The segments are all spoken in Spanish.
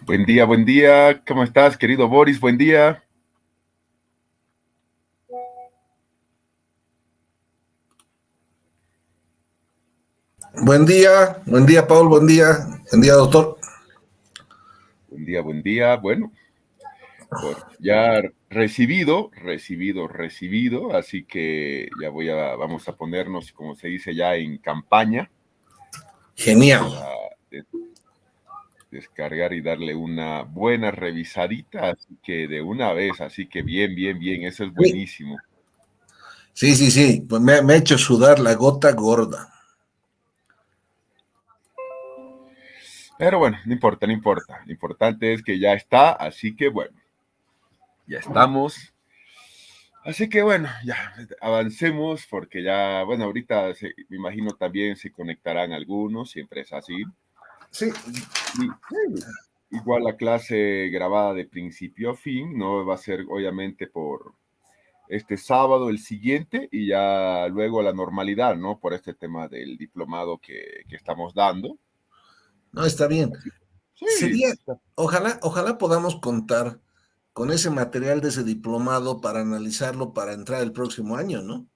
Buen día, ¿cómo estás, querido Boris? Buen día. Buen día, Paul, buen día, doctor. Buen día. Bueno, ya recibido, así que ya vamos a ponernos, como se dice ya, en campaña Genial. para descargar y darle una buena revisadita, así que de una vez, así que bien, eso es Sí, buenísimo. sí. Pues me ha hecho sudar la gota gorda. Pero bueno, no importa. Lo importante es que ya está, así que bueno, ya estamos. Así que bueno, ya avancemos porque ya, bueno, ahorita me imagino también se conectarán algunos, siempre es así. Sí, Y igual la clase grabada de principio a fin, no va a ser obviamente por este sábado, el siguiente, y ya luego la normalidad, ¿no? Por este tema del diplomado que estamos dando. no, está bien. Así, sí, Sería, ojalá podamos contar con ese material de ese diplomado para analizarlo para entrar el próximo año, ¿no?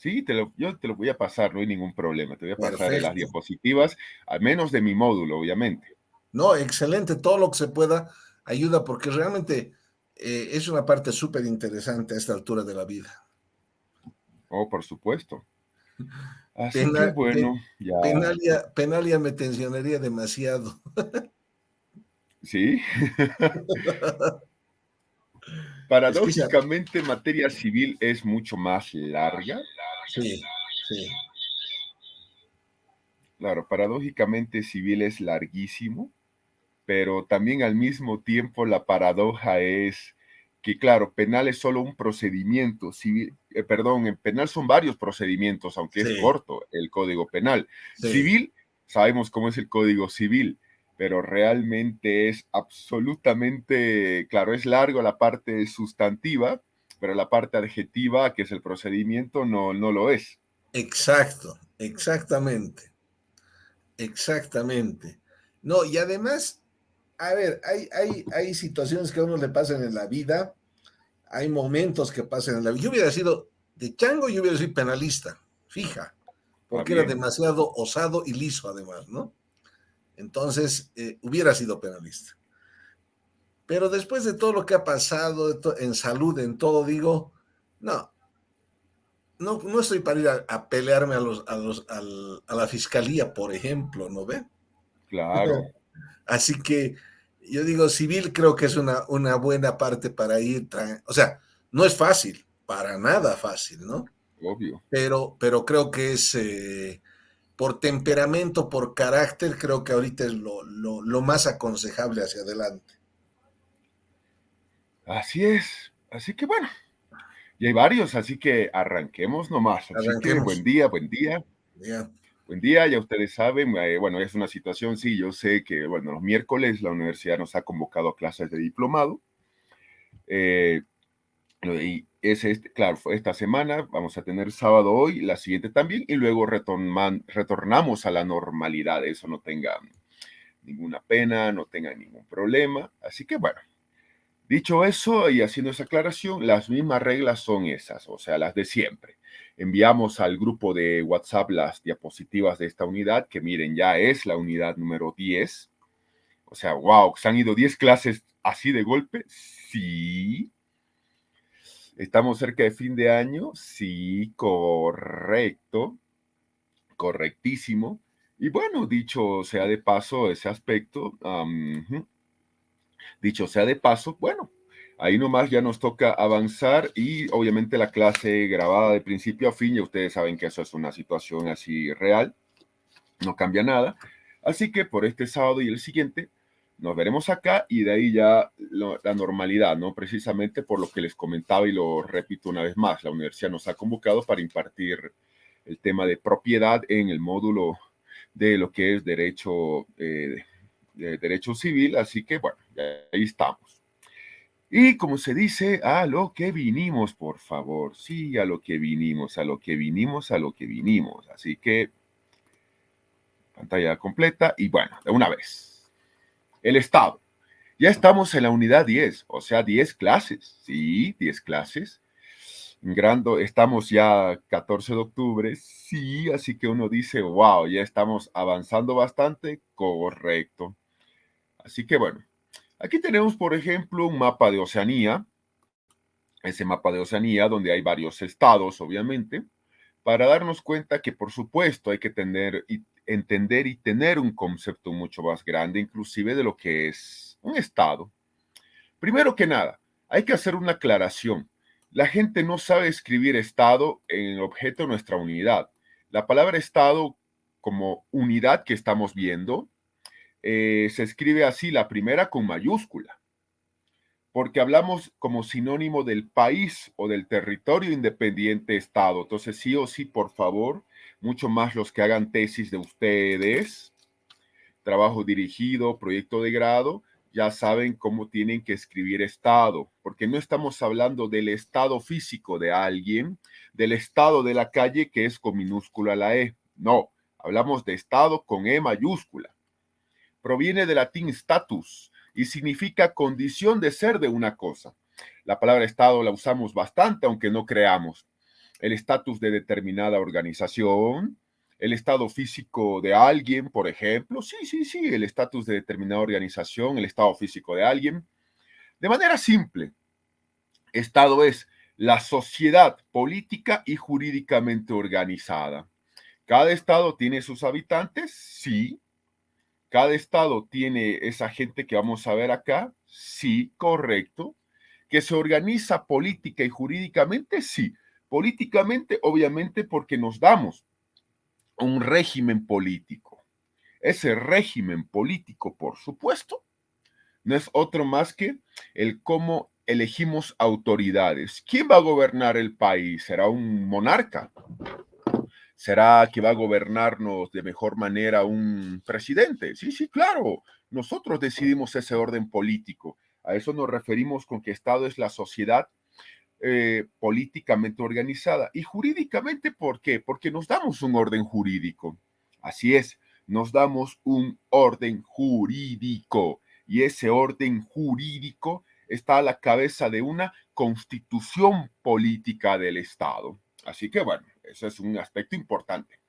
sí, yo te lo voy a pasar, no hay ningún problema. Te voy a pasar las Perfecto. diapositivas, al menos de mi módulo, obviamente. No, excelente. Todo lo que se pueda ayuda porque realmente es una parte súper interesante a esta altura de la vida. Oh, por supuesto. Así que Penal, bueno, ya, Penalia me tensionaría demasiado. sí. Es que ya, Paradójicamente, materia civil es mucho más larga. sí, sí. Claro, paradójicamente civil es larguísimo, pero también al mismo tiempo la paradoja es que, claro, penal es solo un procedimiento, civil, perdón, en penal son varios procedimientos, aunque es Sí, corto el código penal. sí, Civil, sabemos cómo es el código civil, pero realmente es absolutamente, claro, es largo la parte sustantiva, pero la parte adjetiva, que es el procedimiento, no lo es. exacto, exactamente. No, y además, a ver, hay situaciones que a uno le pasan en la vida, hay momentos que pasan en la vida. Yo hubiera sido de chango, yo hubiera sido penalista, fija, ¿Está porque era bien? demasiado osado y liso además, ¿no? Entonces, hubiera sido penalista. Pero después de todo lo que ha pasado en salud, en todo, digo, no, no estoy para ir a pelearme a la fiscalía, por ejemplo, ¿no ve? Claro, Así que yo digo, civil creo que es una buena parte para ir, o sea, no es fácil, para nada fácil, ¿no? obvio. Pero creo que es, por temperamento, por carácter, creo que ahorita es lo más aconsejable hacia adelante. Así es. Así que bueno, y hay varios, así que arranquemos nomás. Así que Arranquemos. Ya. buen día, ya ustedes saben, bueno, es una situación, sí, yo sé que, bueno, los miércoles la universidad nos ha convocado a clases de diplomado, eh, y claro, fue esta semana, vamos a tener sábado hoy, la siguiente también, y luego retornamos a la normalidad, eso no tenga ninguna pena, no tenga ningún problema, así que bueno. Dicho eso y haciendo esa aclaración, las mismas reglas son esas, o sea, las de siempre. Enviamos al grupo de WhatsApp las diapositivas de esta unidad, que miren, ya es la unidad número 10. O sea, wow, ¿se han ido 10 clases así de golpe? Sí. ¿Estamos cerca de fin de año? Sí, correcto, correctísimo. Y bueno, dicho sea de paso ese aspecto, dicho sea de paso, bueno, ahí nomás ya nos toca avanzar y obviamente la clase grabada de principio a fin, ya ustedes saben que eso es una situación así real, no cambia nada. Así que por este sábado y el siguiente nos veremos acá y de ahí ya la normalidad, ¿no? Precisamente por lo que les comentaba y lo repito una vez más, la universidad nos ha convocado para impartir el tema de propiedad en el módulo de lo que es derecho civil, así que bueno, ahí estamos. Y como se dice, a lo que vinimos, por favor. Sí, a lo que vinimos, a lo que vinimos, a lo que vinimos. Así que pantalla completa y bueno, de una vez. El Estado. Ya estamos en la unidad 10, o sea, 10 clases. Sí, 10 clases. Estamos ya 14 de octubre, sí, así que uno dice, wow, ya estamos avanzando bastante, correcto. Así que bueno, aquí tenemos, por ejemplo, un mapa de Oceanía, ese mapa de Oceanía donde hay varios estados, obviamente, para darnos cuenta que, por supuesto, hay que entender y tener un concepto mucho más grande, inclusive de lo que es un estado. Primero que nada, hay que hacer una aclaración. La gente no sabe escribir estado en el objeto de nuestra unidad. La palabra estado como unidad que estamos viendo se escribe así, la primera con mayúscula, porque hablamos como sinónimo del país o del territorio independiente estado. Entonces, sí o sí, por favor, mucho más los que hagan tesis de ustedes, trabajo dirigido, proyecto de grado, ya saben cómo tienen que escribir estado, porque no estamos hablando del estado físico de alguien, del estado de la calle que es con minúscula la E. No, hablamos de estado con E mayúscula. Proviene del latín status y significa condición de ser de una cosa. La palabra estado la usamos bastante, aunque no creamos. El estatus de determinada organización, el estado físico de alguien, por ejemplo. Sí, sí, sí, el estatus de determinada organización, el estado físico de alguien. De manera simple, estado es la sociedad política y jurídicamente organizada. ¿Cada estado tiene sus habitantes? Sí. ¿Cada estado tiene esa gente que vamos a ver acá? Sí, correcto. ¿Que se organiza política y jurídicamente? Sí. Políticamente, obviamente, porque nos damos un régimen político. Ese régimen político, por supuesto, no es otro más que el cómo elegimos autoridades. ¿Quién va a gobernar el país? ¿Será un monarca? ¿Será que va a gobernarnos de mejor manera un presidente? Sí, sí, claro. Nosotros decidimos ese orden político. A eso nos referimos con que Estado es la sociedad políticamente organizada. Y jurídicamente, ¿por qué? Porque nos damos un orden jurídico. Así es, nos damos un orden jurídico. Y ese orden jurídico está a la cabeza de una constitución política del Estado. Así que bueno, eso es un aspecto importante.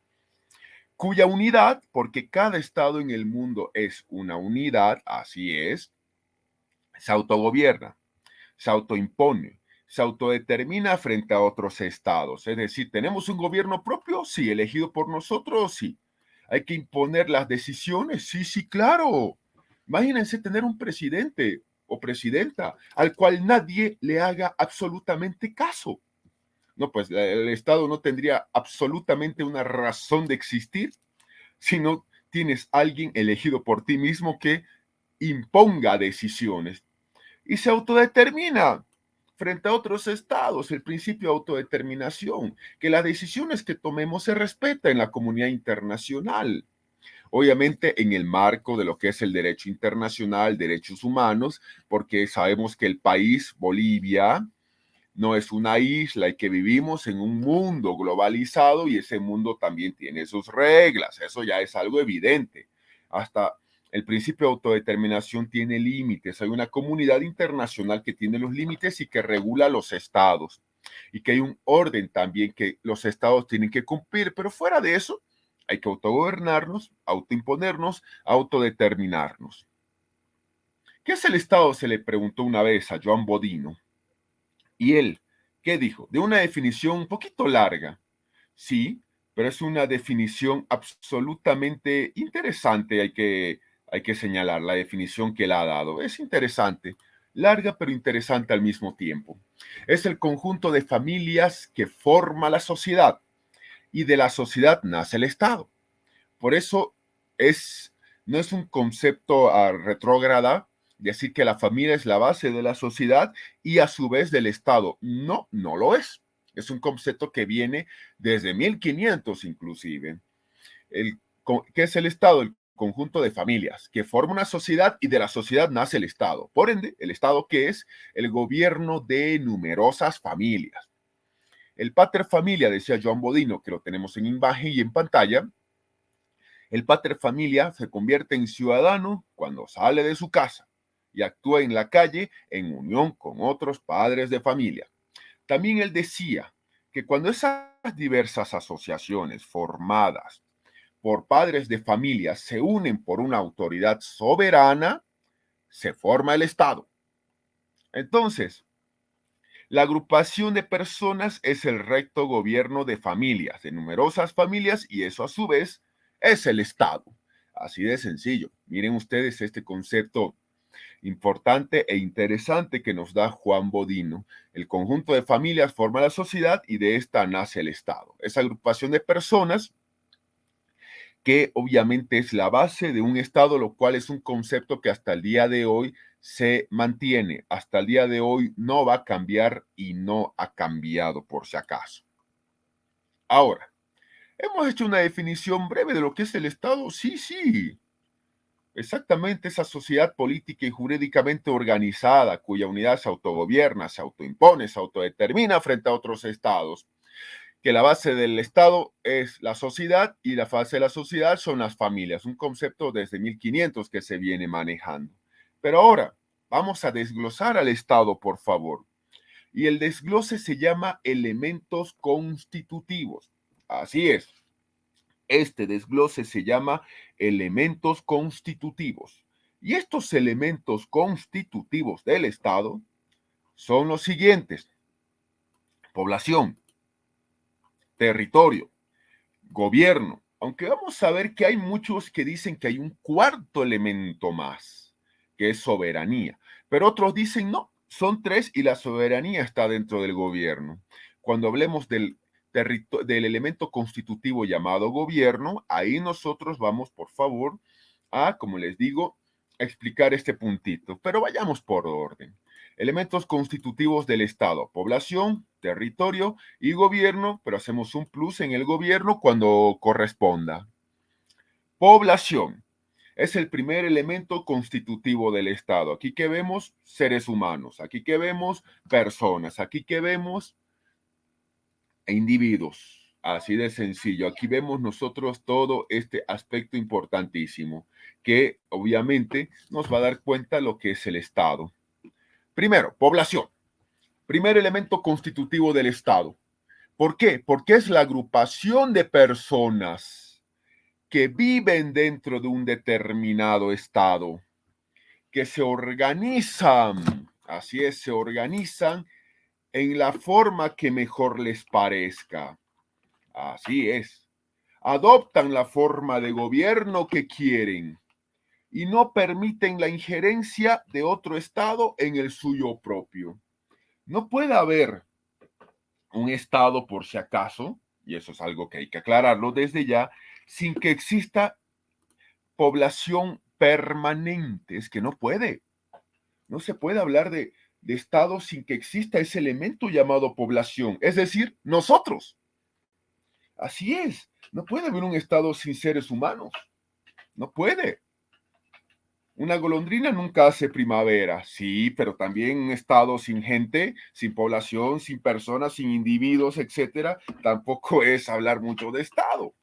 Cuya unidad, porque cada Estado en el mundo es una unidad, así es, se autogobierna, se autoimpone, se autodetermina frente a otros estados. Es decir, ¿tenemos un gobierno propio? Sí. ¿Elegido por nosotros? Sí. ¿Hay que imponer las decisiones? Sí, sí, claro. Imagínense tener un presidente o presidenta al cual nadie le haga absolutamente caso. No, pues el Estado no tendría absolutamente una razón de existir si no tienes alguien elegido por ti mismo que imponga decisiones y se autodetermina frente a otros estados, el principio de autodeterminación, que las decisiones que tomemos se respetan en la comunidad internacional. Obviamente en el marco de lo que es el derecho internacional, derechos humanos, porque sabemos que el país, Bolivia, no es una isla y que vivimos en un mundo globalizado y ese mundo también tiene sus reglas. Eso ya es algo evidente. Hasta el principio de autodeterminación tiene límites. Hay una comunidad internacional que tiene los límites y que regula los estados. Y que hay un orden también que los estados tienen que cumplir. Pero fuera de eso, hay que autogobernarnos, autoimponernos, autodeterminarnos. ¿Qué es el estado? Se le preguntó una vez a Joan Bodino. Y él, ¿qué dijo? De una definición un poquito larga, sí, pero es una definición absolutamente interesante, hay que señalar la definición que él ha dado. Es interesante, larga pero interesante al mismo tiempo. Es el conjunto de familias que forma la sociedad y de la sociedad nace el Estado. Por eso es, no es un concepto retrógrada decir que la familia es la base de la sociedad y a su vez del Estado. No, no lo es. Es un concepto que viene desde 1500 inclusive. ¿Qué es el Estado? El conjunto de familias que forma una sociedad y de la sociedad nace el Estado. Por ende, el Estado que es el gobierno de numerosas familias. El pater familia, decía Joan Bodino, que lo tenemos en imagen y en pantalla, el pater familia se convierte en ciudadano cuando sale de su casa y actúa en la calle en unión con otros padres de familia. También él decía que cuando esas diversas asociaciones formadas por padres de familia se unen por una autoridad soberana, se forma el Estado. Entonces, la agrupación de personas es el recto gobierno de familias, de numerosas familias, y eso a su vez es el Estado. Así de sencillo. Miren ustedes este concepto importante e interesante que nos da Juan Bodino. El conjunto de familias forma la sociedad y de esta nace el Estado. Esa agrupación de personas que obviamente es la base de un Estado, lo cual es un concepto que hasta el día de hoy se mantiene. Hasta el día de hoy no va a cambiar y no ha cambiado por si acaso. Ahora, hemos hecho una definición breve de lo que es el Estado. Sí, sí. Exactamente esa sociedad política y jurídicamente organizada cuya unidad se autogobierna, se autoimpone, se autodetermina frente a otros estados, que la base del Estado es la sociedad y la base de la sociedad son las familias, un concepto desde 1500 que se viene manejando. Pero ahora vamos a desglosar al Estado, por favor. Y el desglose se llama elementos constitutivos. Así es. Este desglose se llama elementos constitutivos. Y estos elementos constitutivos del Estado son los siguientes: población, territorio, gobierno. Aunque vamos a ver que hay muchos que dicen que hay un cuarto elemento más, que es soberanía. Pero otros dicen no, son tres y la soberanía está dentro del gobierno. Cuando hablemos del elemento constitutivo llamado gobierno, ahí nosotros vamos, por favor, a, como les digo, a explicar este puntito. Pero vayamos por orden. Elementos constitutivos del Estado: población, territorio y gobierno, pero hacemos un plus en el gobierno cuando corresponda. Población es el primer elemento constitutivo del Estado. Aquí que vemos seres humanos, aquí que vemos personas, aquí que vemos individuos. Así de sencillo. Aquí vemos nosotros todo este aspecto importantísimo que obviamente nos va a dar cuenta lo que es el Estado. Primero, población. Primer elemento constitutivo del Estado. ¿Por qué? Porque es la agrupación de personas que viven dentro de un determinado estado, que se organizan, así es, se organizan en la forma que mejor les parezca. Así es. Adoptan la forma de gobierno que quieren y no permiten la injerencia de otro estado en el suyo propio. No puede haber un estado, por si acaso, y eso es algo que hay que aclararlo desde ya, sin que exista población permanente. Es que no puede. No se puede hablar de estado sin que exista ese elemento llamado población, es decir, nosotros. Así es. No puede haber un estado sin seres humanos. No puede. Una golondrina nunca hace primavera, sí, pero también un estado sin gente, sin población, sin personas, sin individuos, etcétera, tampoco es hablar mucho de estado.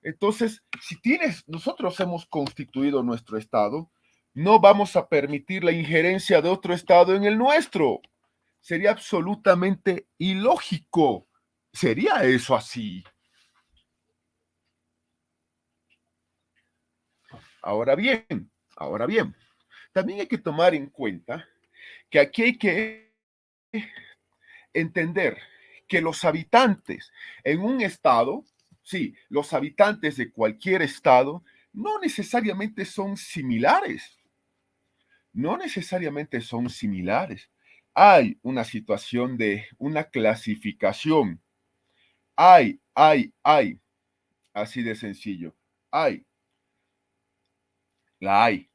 Entonces, nosotros hemos constituido nuestro estado, no vamos a permitir la injerencia de otro estado en el nuestro. Sería absolutamente ilógico. ¿Sería eso así? Ahora bien, también hay que tomar en cuenta que aquí hay que entender que los habitantes en un estado, sí, los habitantes de cualquier estado, no necesariamente son similares. No necesariamente son similares. Hay una situación de una clasificación. Hay. Así de sencillo. La hay.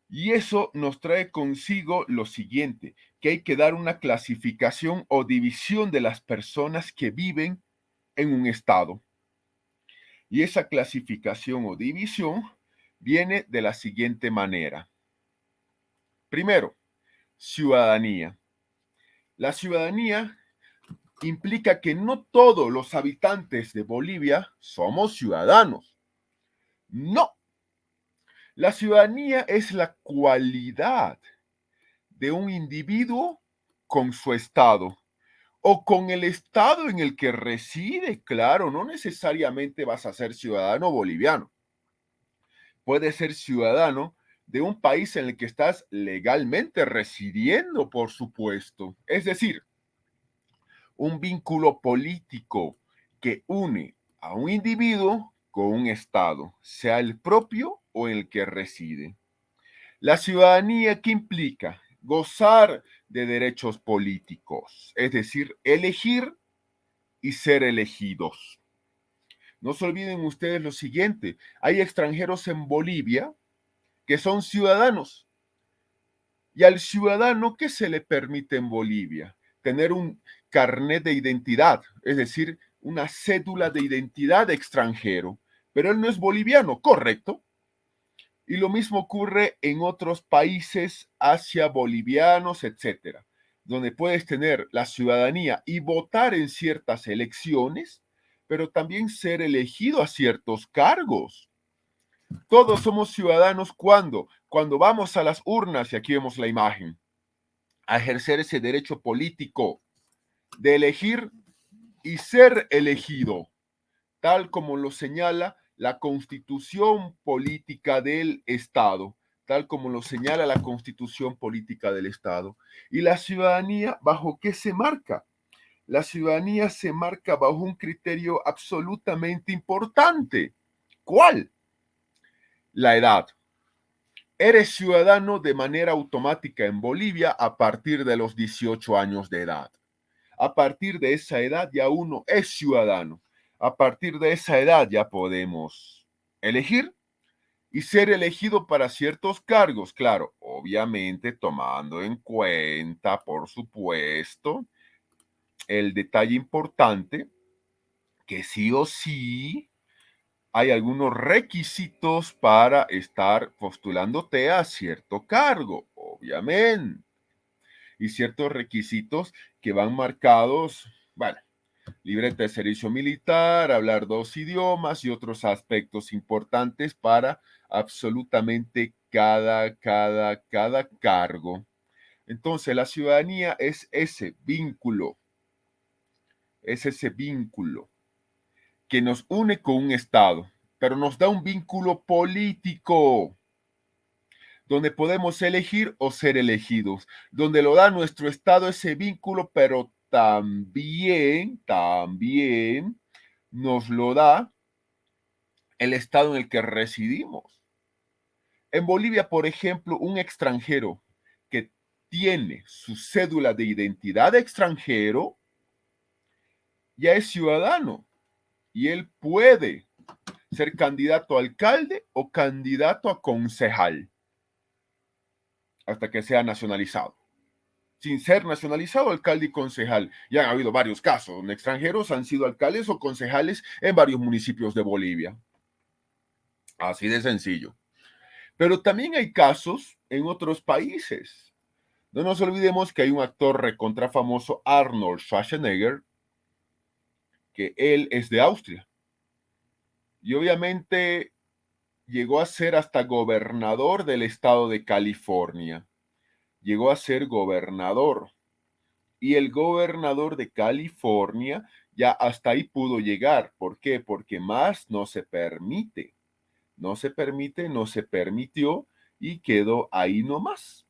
Y eso nos trae consigo lo siguiente, que hay que dar una clasificación o división de las personas que viven en un estado. Y esa clasificación o división viene de la siguiente manera. Primero, ciudadanía. La ciudadanía implica que no todos los habitantes de Bolivia somos ciudadanos. No. La ciudadanía es la cualidad de un individuo con su estado o con el estado en el que reside. Claro, no necesariamente vas a ser ciudadano boliviano. Puedes ser ciudadano de un país en el que estás legalmente residiendo, por supuesto. Es decir, un vínculo político que une a un individuo con un estado, sea el propio o el que reside. La ciudadanía, ¿qué implica? Gozar de derechos políticos, es decir, elegir y ser elegidos. No se olviden ustedes lo siguiente, hay extranjeros en Bolivia que son ciudadanos. Y al ciudadano, ¿qué se le permite en Bolivia? Tener un carnet de identidad, es decir, una cédula de identidad extranjero, pero él no es boliviano, ¿correcto? Y lo mismo ocurre en otros países hacia bolivianos, etcétera, donde puedes tener la ciudadanía y votar en ciertas elecciones, pero también ser elegido a ciertos cargos. Todos somos ciudadanos cuando vamos a las urnas, y aquí vemos la imagen, a ejercer ese derecho político de elegir y ser elegido, tal como lo señala la constitución política del Estado, tal como lo señala la constitución política del Estado. ¿Y la ciudadanía bajo qué se marca? La ciudadanía se marca bajo un criterio absolutamente importante. ¿Cuál? La edad. Eres ciudadano de manera automática en Bolivia a partir de los 18 años de edad. A partir de esa edad ya uno es ciudadano. A partir de esa edad ya podemos elegir y ser elegido para ciertos cargos. Claro, obviamente tomando en cuenta, por supuesto, el detalle importante que sí o sí hay algunos requisitos para estar postulándote a cierto cargo, obviamente, y ciertos requisitos que van marcados, bueno, libreta de servicio militar, hablar 2 idiomas y otros aspectos importantes para absolutamente cada cargo. Entonces, la ciudadanía es ese vínculo que nos une con un Estado, pero nos da un vínculo político, donde podemos elegir o ser elegidos, donde lo da nuestro Estado ese vínculo, pero también nos lo da el Estado en el que residimos. En Bolivia, por ejemplo, un extranjero que tiene su cédula de identidad de extranjero ya es ciudadano y él puede ser candidato a alcalde o candidato a concejal hasta que sea nacionalizado. Sin ser nacionalizado, alcalde y concejal. Ya han habido varios casos donde extranjeros han sido alcaldes o concejales en varios municipios de Bolivia. Así de sencillo. Pero también hay casos en otros países. No nos olvidemos que hay un actor recontra famoso, Arnold Schwarzenegger, que él es de Austria. Y obviamente llegó a ser hasta gobernador del estado de California. Llegó a ser gobernador. Y el gobernador de California ya hasta ahí pudo llegar. ¿Por qué? Porque más no se permite. No se permite, no se permitió y quedó ahí nomás.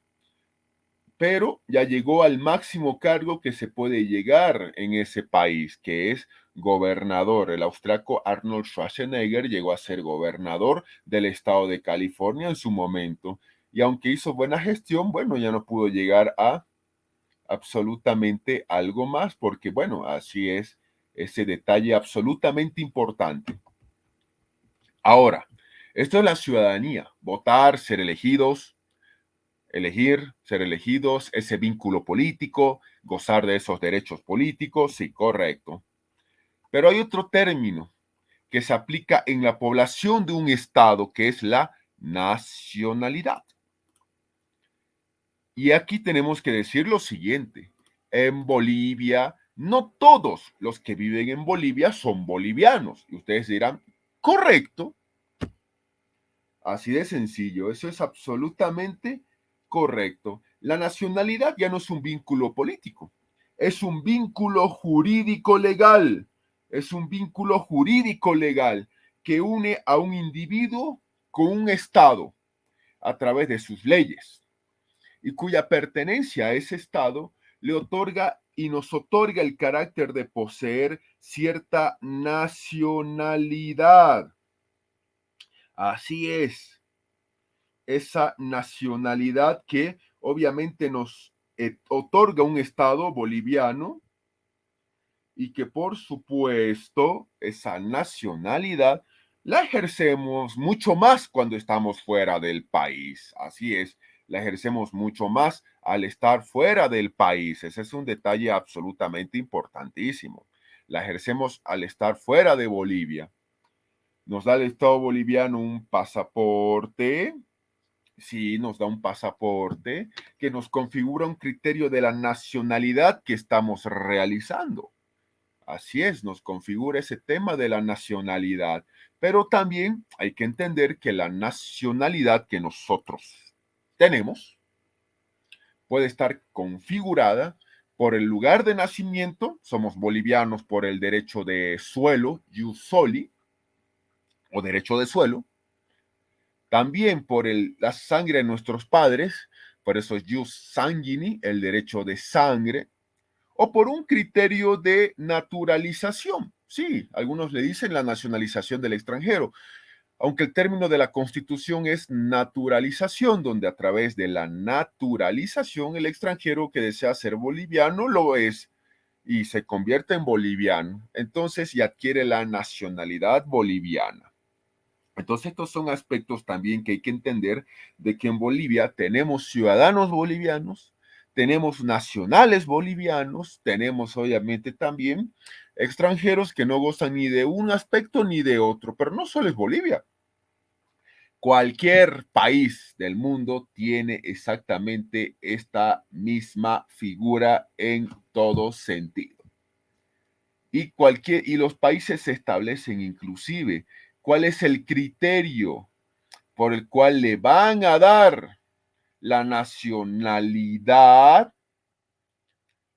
Pero ya llegó al máximo cargo que se puede llegar en ese país, que es gobernador. El austriaco Arnold Schwarzenegger llegó a ser gobernador del estado de California en su momento. Y aunque hizo buena gestión, bueno, ya no pudo llegar a absolutamente algo más, porque bueno, así es ese detalle absolutamente importante. Ahora, esto es la ciudadanía, votar, ser elegidos, elegir, ser elegidos, ese vínculo político, gozar de esos derechos políticos, sí, correcto. Pero hay otro término que se aplica en la población de un estado, que es la nacionalidad. Y aquí tenemos que decir lo siguiente. En Bolivia, no todos los que viven en Bolivia son bolivianos. Y ustedes dirán, correcto. Así de sencillo, eso es absolutamente correcto. La nacionalidad ya no es un vínculo político, es un vínculo jurídico legal, es un vínculo jurídico legal que une a un individuo con un Estado a través de sus leyes y cuya pertenencia a ese Estado le otorga y nos otorga el carácter de poseer cierta nacionalidad. Así es, esa nacionalidad que obviamente nos otorga un Estado boliviano y que por supuesto esa nacionalidad la ejercemos mucho más cuando estamos fuera del país. Así es, la ejercemos mucho más al estar fuera del país. Ese es un detalle absolutamente importantísimo. La ejercemos al estar fuera de Bolivia. Nos da el Estado boliviano un pasaporte. Sí, nos da un pasaporte que nos configura un criterio de la nacionalidad que estamos realizando. Así es, nos configura ese tema de la nacionalidad, pero también hay que entender que la nacionalidad que nosotros tenemos puede estar configurada por el lugar de nacimiento, somos bolivianos por el derecho de suelo, jus soli, o derecho de suelo, también por la sangre de nuestros padres, por eso es jus sanguini, el derecho de sangre, o por un criterio de naturalización. Sí, algunos le dicen la nacionalización del extranjero, aunque el término de la Constitución es naturalización, donde a través de la naturalización el extranjero que desea ser boliviano lo es y se convierte en boliviano, entonces y adquiere la nacionalidad boliviana. Entonces estos son aspectos también que hay que entender de que en Bolivia tenemos ciudadanos bolivianos, tenemos nacionales bolivianos, tenemos obviamente también extranjeros que no gozan ni de un aspecto ni de otro, pero no solo es Bolivia. Cualquier país del mundo tiene exactamente esta misma figura en todo sentido. Y los países establecen inclusive cuál es el criterio por el cual le van a dar la nacionalidad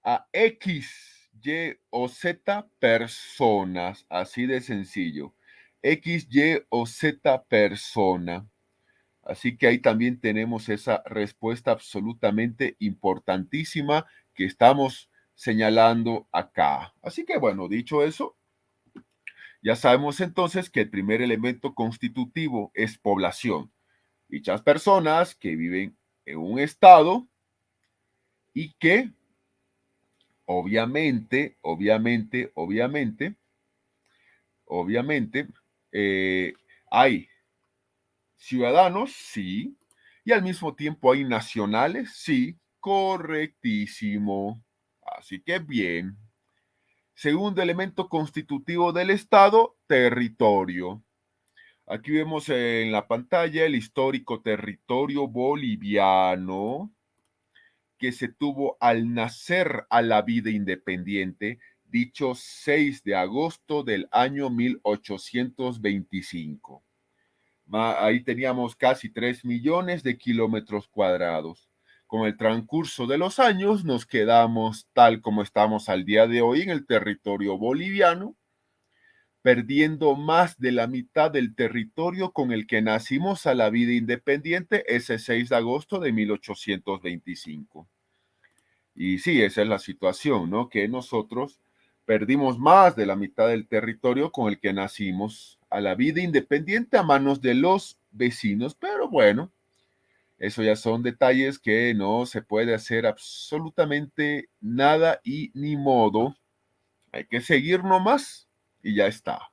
a X, Y o Z personas, así de sencillo. X, Y o Z persona. Así que ahí también tenemos esa respuesta absolutamente importantísima que estamos señalando acá. Así que bueno, dicho eso, ya sabemos entonces que el primer elemento constitutivo es población. Dichas personas que viven en un estado y que obviamente, eh, hay ciudadanos, sí, y al mismo tiempo hay nacionales, sí, correctísimo. Así que bien. Segundo elemento constitutivo del Estado, territorio. Aquí vemos en la pantalla el histórico territorio boliviano que se tuvo al nacer a la vida independiente, dicho 6 de agosto del año 1825. Ahí teníamos casi 3 millones de kilómetros cuadrados. Con el transcurso de los años nos quedamos tal como estamos al día de hoy en el territorio boliviano, perdiendo más de la mitad del territorio con el que nacimos a la vida independiente ese 6 de agosto de 1825. Y sí, esa es la situación, ¿no? Que nosotros perdimos más de la mitad del territorio con el que nacimos a la vida independiente a manos de los vecinos, pero bueno, eso ya son detalles que no se puede hacer absolutamente nada y ni modo. Hay que seguir nomás y ya está.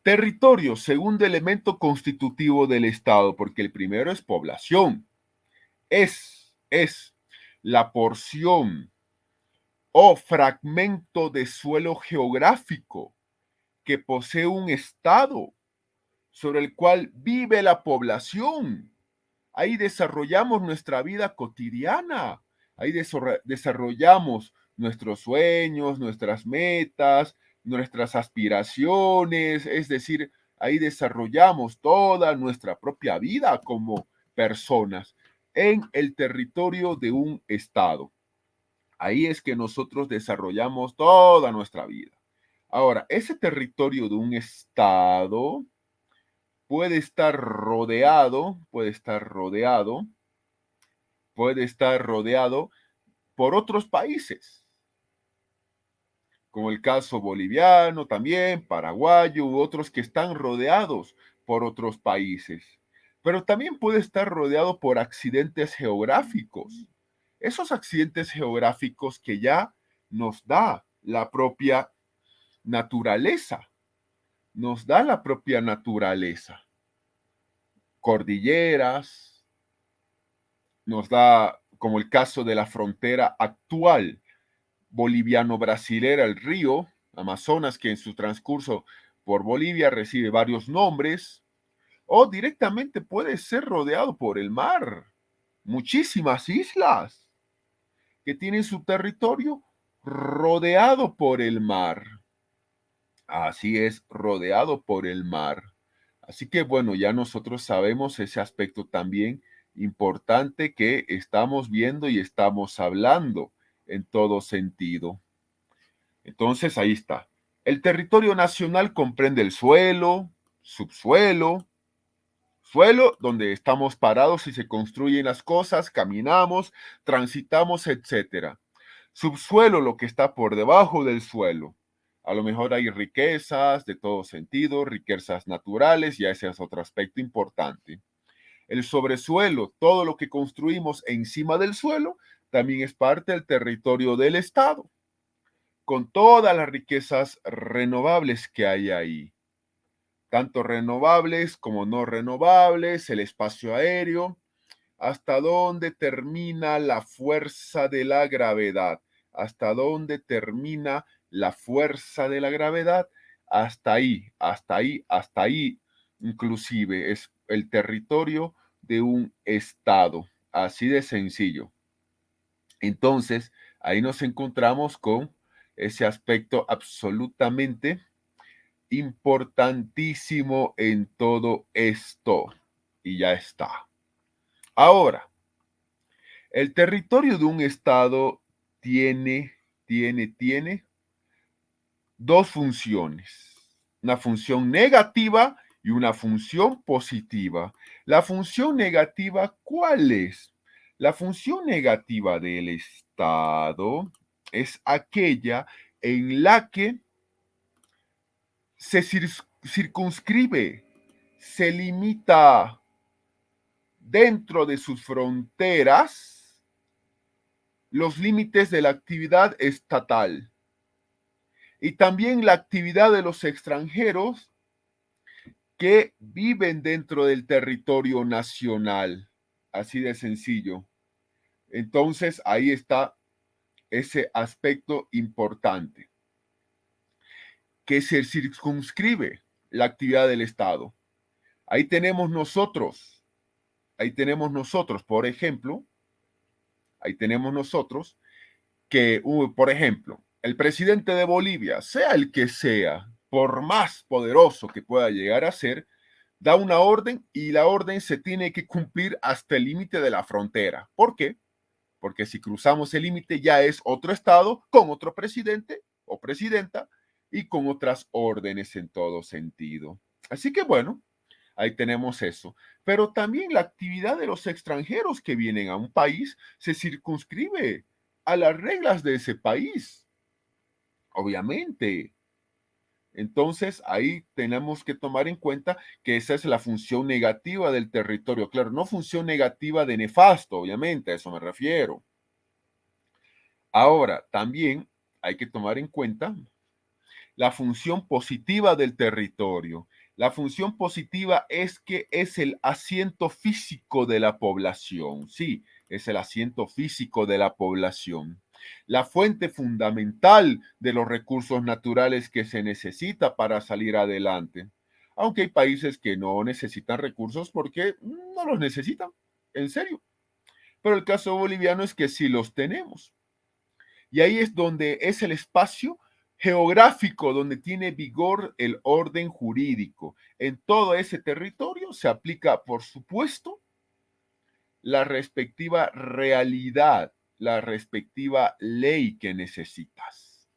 Territorio, segundo elemento constitutivo del Estado, porque el primero es población. Es la porción o fragmento de suelo geográfico que posee un estado sobre el cual vive la población. Ahí desarrollamos nuestra vida cotidiana, ahí desarrollamos nuestros sueños, nuestras metas, nuestras aspiraciones, es decir, ahí desarrollamos toda nuestra propia vida como personas en el territorio de un estado. Ahí es que nosotros desarrollamos toda nuestra vida. Ahora, ese territorio de un estado puede estar rodeado, por otros países, como el caso boliviano también, paraguayo u otros que están rodeados por otros países. Pero también puede estar rodeado por accidentes geográficos. Esos accidentes geográficos que ya nos da la propia naturaleza, Cordilleras, nos da, como el caso de la frontera actual boliviano-brasilera, el río Amazonas, que en su transcurso por Bolivia recibe varios nombres, o directamente puede ser rodeado por el mar. Muchísimas islas que tienen su territorio rodeado por el mar. Así es, rodeado por el mar. Así que bueno, ya nosotros sabemos ese aspecto también importante que estamos viendo y estamos hablando en todo sentido. Entonces, ahí está. El territorio nacional comprende el suelo, subsuelo, suelo donde estamos parados y se construyen las cosas, caminamos, transitamos, etcétera. Subsuelo, lo que está por debajo del suelo. A lo mejor hay riquezas de todo sentido, riquezas naturales, ya ese es otro aspecto importante. El sobresuelo, todo lo que construimos encima del suelo, también es parte del territorio del Estado, con todas las riquezas renovables que hay ahí, tanto renovables como no renovables, el espacio aéreo, hasta dónde termina la fuerza de la gravedad, hasta dónde termina la fuerza de la gravedad, hasta ahí, inclusive es el territorio de un estado, así de sencillo. Entonces, ahí nos encontramos con ese aspecto absolutamente importantísimo en todo esto. Y ya está. Ahora, el territorio de un estado tiene dos funciones. Una función negativa y una función positiva. La función negativa, ¿cuál es? La función negativa del estado es aquella en la que se circunscribe, se limita dentro de sus fronteras los límites de la actividad estatal y también la actividad de los extranjeros que viven dentro del territorio nacional. Así de sencillo. Entonces, ahí está ese aspecto importante, que se circunscribe la actividad del Estado. Ahí tenemos nosotros, por ejemplo, que, por ejemplo, el presidente de Bolivia, sea el que sea, por más poderoso que pueda llegar a ser, da una orden y la orden se tiene que cumplir hasta el límite de la frontera. ¿Por qué? Porque si cruzamos el límite ya es otro estado con otro presidente o presidenta y con otras órdenes en todo sentido. Así que bueno, ahí tenemos eso. Pero también la actividad de los extranjeros que vienen a un país se circunscribe a las reglas de ese país, obviamente. Entonces, ahí tenemos que tomar en cuenta que esa es la función negativa del territorio. Claro, no función negativa de nefasto, obviamente, a eso me refiero. Ahora, también hay que tomar en cuenta la función positiva del territorio. La función positiva es que es el asiento físico de la población. Sí, es el asiento físico de la población. La fuente fundamental de los recursos naturales que se necesita para salir adelante. Aunque hay países que no necesitan recursos porque no los necesitan, en serio. Pero el caso boliviano es que sí los tenemos. Y ahí es donde es el espacio geográfico donde tiene vigor el orden jurídico. En todo ese territorio se aplica, por supuesto, la respectiva realidad, la respectiva ley que necesitas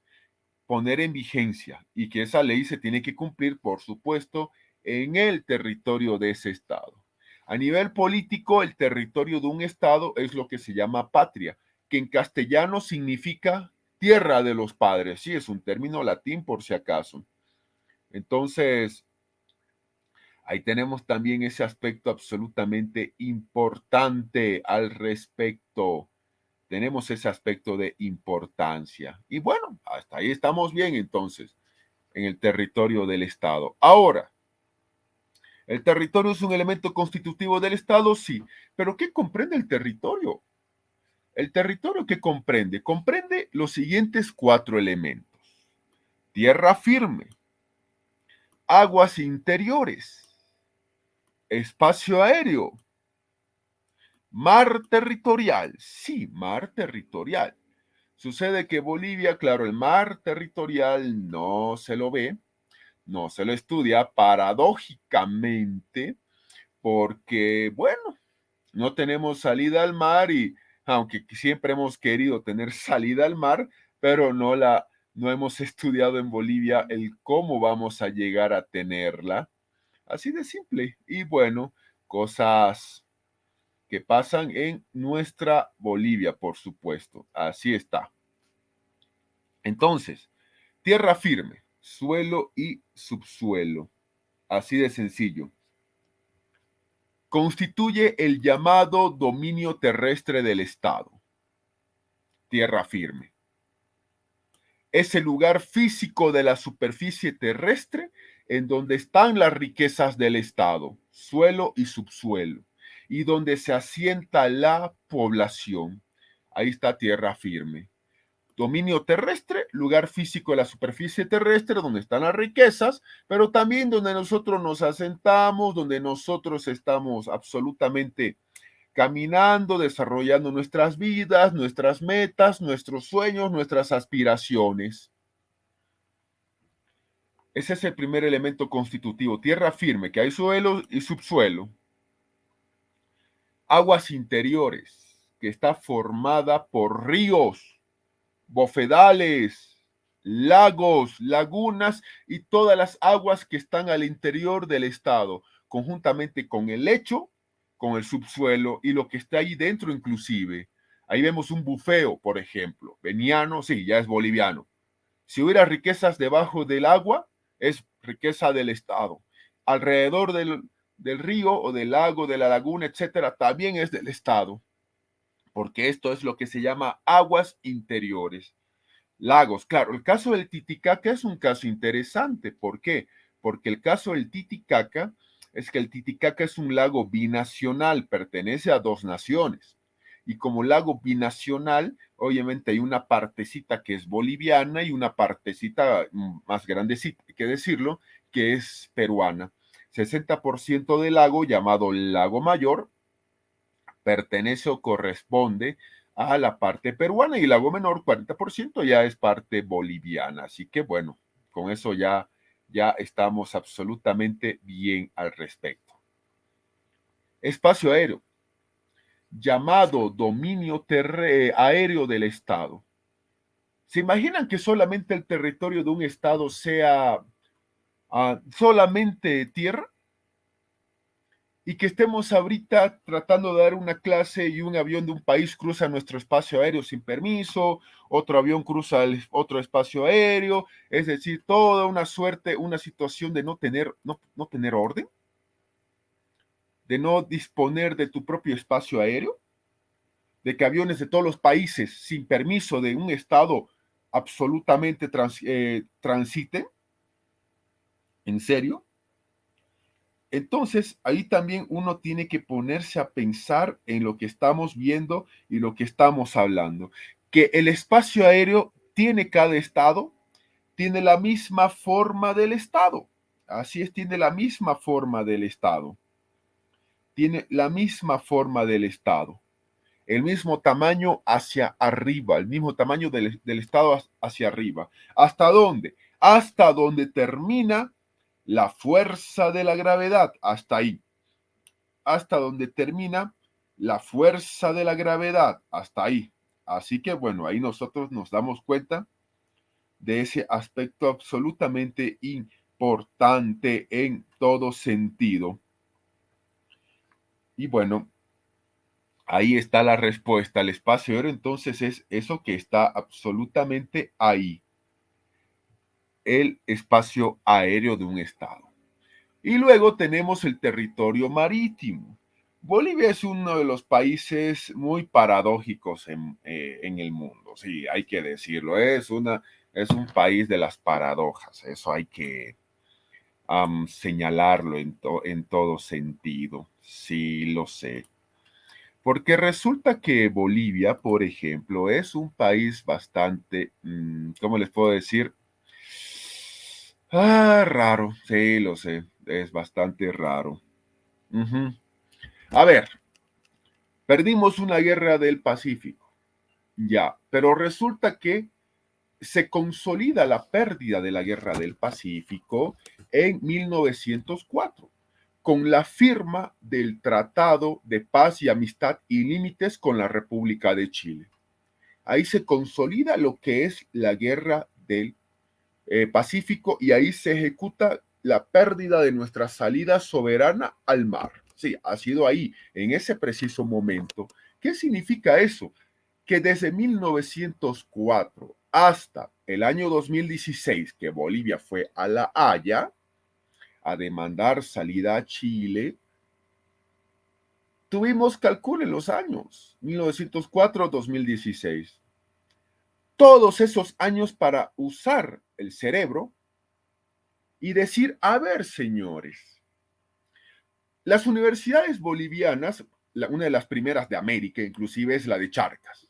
poner en vigencia y que esa ley se tiene que cumplir, por supuesto, en el territorio de ese estado. A nivel político, el territorio de un estado es lo que se llama patria, que en castellano significa tierra de los padres. Sí, es un término latín por si acaso. Entonces, ahí tenemos también ese aspecto absolutamente importante al respecto. Tenemos ese aspecto de importancia. Y bueno, hasta ahí estamos bien entonces, en el territorio del Estado. Ahora, ¿el territorio es un elemento constitutivo del Estado? Sí. ¿Pero qué comprende el territorio? El territorio que comprende, comprende los siguientes 4 elementos. Tierra firme, aguas interiores, espacio aéreo, mar territorial. Sí, mar territorial. Sucede que Bolivia, claro, el mar territorial no se lo ve, no se lo estudia paradójicamente porque, bueno, no tenemos salida al mar y aunque siempre hemos querido tener salida al mar, pero no hemos estudiado en Bolivia el cómo vamos a llegar a tenerla. Así de simple. Y bueno, cosas que pasan en nuestra Bolivia, por supuesto. Así está. Entonces, tierra firme, suelo y subsuelo. Así de sencillo. Constituye el llamado dominio terrestre del Estado. Tierra firme. Es el lugar físico de la superficie terrestre en donde están las riquezas del Estado, suelo y subsuelo, y donde se asienta la población. Ahí está tierra firme. Dominio terrestre, lugar físico de la superficie terrestre donde están las riquezas, pero también donde nosotros nos asentamos, donde nosotros estamos absolutamente caminando, desarrollando nuestras vidas, nuestras metas, nuestros sueños, nuestras aspiraciones. Ese es el primer elemento constitutivo, tierra firme, que hay suelo y subsuelo. Aguas interiores, que está formada por ríos, bofedales, lagos, lagunas y todas las aguas que están al interior del estado, conjuntamente con el lecho, con el subsuelo y lo que está ahí dentro inclusive. Ahí vemos un bufeo, por ejemplo. Beniano, sí, ya es boliviano. Si hubiera riquezas debajo del agua, es riqueza del estado. Alrededor del río o del lago, de la laguna, etcétera, también es del estado, porque esto es lo que se llama aguas interiores. Lagos, claro, el caso del Titicaca es un caso interesante. ¿Por qué? Porque el caso del Titicaca es que el Titicaca es un lago binacional, pertenece a 2 naciones. Y como lago binacional, obviamente hay una partecita que es boliviana y una partecita más grandecita, hay que decirlo, que es peruana. 60% del lago, llamado Lago Mayor, pertenece o corresponde a la parte peruana y el lago menor, 40% ya es parte boliviana. Así que bueno, con eso ya estamos absolutamente bien al respecto. Espacio aéreo, llamado dominio aéreo del Estado. ¿Se imaginan que solamente el territorio de un Estado sea solamente tierra? Y que estemos ahorita tratando de dar una clase y un avión de un país cruza nuestro espacio aéreo sin permiso, otro avión cruza el otro espacio aéreo, es decir, toda una suerte, una situación de no tener orden, de no disponer de tu propio espacio aéreo, de que aviones de todos los países sin permiso de un estado absolutamente transiten, ¿en serio? Entonces, ahí también uno tiene que ponerse a pensar en lo que estamos viendo y lo que estamos hablando. Que el espacio aéreo tiene cada estado, tiene la misma forma del estado. Así es, tiene la misma forma del estado. Tiene la misma forma del estado. el mismo tamaño hacia arriba, el mismo tamaño del estado hacia arriba. ¿Hasta dónde? Hasta donde termina la fuerza de la gravedad, hasta ahí. Hasta donde termina la fuerza de la gravedad, hasta ahí. Así que bueno, ahí nosotros nos damos cuenta de ese aspecto absolutamente importante en todo sentido. Y bueno, ahí está la respuesta. El espacio aéreo entonces es eso que está absolutamente ahí, el espacio aéreo de un estado. Y luego tenemos el territorio marítimo. Bolivia es uno de los países muy paradójicos en el mundo, sí, hay que decirlo. Es un país de las paradojas, eso hay que señalarlo en todo sentido, sí lo sé. Porque resulta que Bolivia, por ejemplo, es un país bastante, ¿cómo les puedo decir? Raro, sí, lo sé, es bastante raro. Ujú. A ver, perdimos una guerra del Pacífico, ya, pero resulta que se consolida la pérdida de la guerra del Pacífico en 1904 con la firma del Tratado de Paz y Amistad y Límites con la República de Chile. Ahí se consolida lo que es la guerra del Pacífico y ahí se ejecuta la pérdida de nuestra salida soberana al mar. Sí, ha sido ahí, en ese preciso momento. ¿Qué significa eso? Que desde 1904 hasta el año 2016, que Bolivia fue a La Haya a demandar salida a Chile, tuvimos, calculen los años, 1904-2016. Todos esos años para usar el cerebro y decir, a ver, señores, las universidades bolivianas, una de las primeras de América, inclusive es la de Charcas.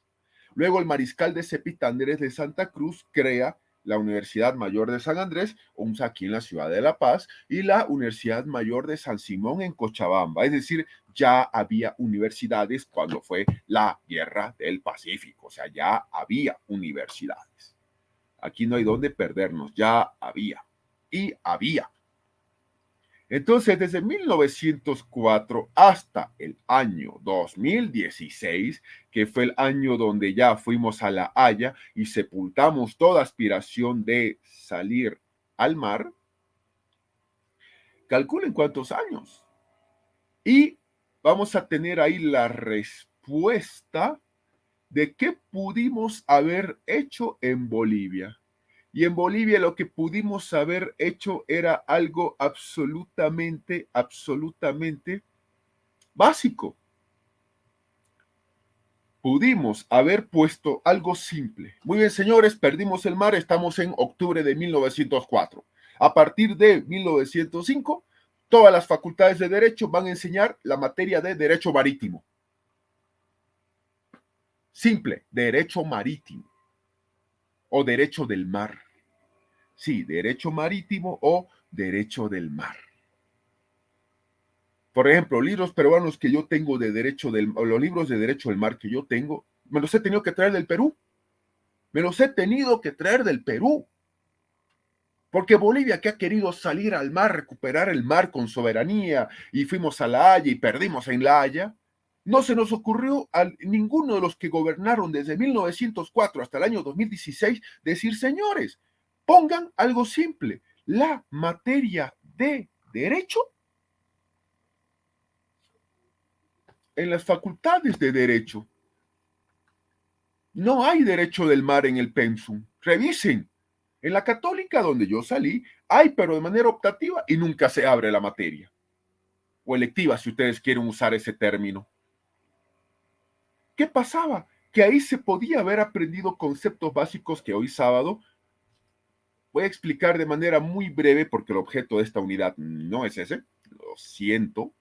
Luego el mariscal de Cepita Andrés de Santa Cruz crea la Universidad Mayor de San Andrés, UNSA aquí en la ciudad de La Paz, y la Universidad Mayor de San Simón en Cochabamba. Es decir, ya había universidades cuando fue la Guerra del Pacífico, o sea, ya había universidades. Aquí no hay dónde perdernos, ya había. Y había. Entonces, desde 1904 hasta el año 2016, que fue el año donde ya fuimos a La Haya y sepultamos toda aspiración de salir al mar, calculen cuántos años. Y vamos a tener ahí la respuesta de qué pudimos haber hecho en Bolivia. Y en Bolivia lo que pudimos haber hecho era algo absolutamente, absolutamente básico. Pudimos haber puesto algo simple. Muy bien, señores, perdimos el mar, estamos en octubre de 1904. A partir de 1905, todas las facultades de Derecho van a enseñar la materia de Derecho Marítimo. Simple, Derecho Marítimo o Derecho del Mar. Sí, Derecho Marítimo o Derecho del Mar. Por ejemplo, libros peruanos que yo tengo de derecho o los libros de derecho del mar que yo tengo, me los he tenido que traer del Perú. Me los he tenido que traer del Perú. Porque Bolivia, que ha querido salir al mar, recuperar el mar con soberanía, y fuimos a La Haya y perdimos en La Haya, no se nos ocurrió a ninguno de los que gobernaron desde 1904 hasta el año 2016 decir, señores, pongan algo simple, la materia de derecho en las facultades de derecho. No hay derecho del mar en el pensum. Revisen. En la católica donde yo salí, hay, pero de manera optativa y nunca se abre la materia. O electiva, si ustedes quieren usar ese término. ¿Qué pasaba? Que ahí se podía haber aprendido conceptos básicos que hoy sábado voy a explicar de manera muy breve porque el objeto de esta unidad no es ese, lo siento.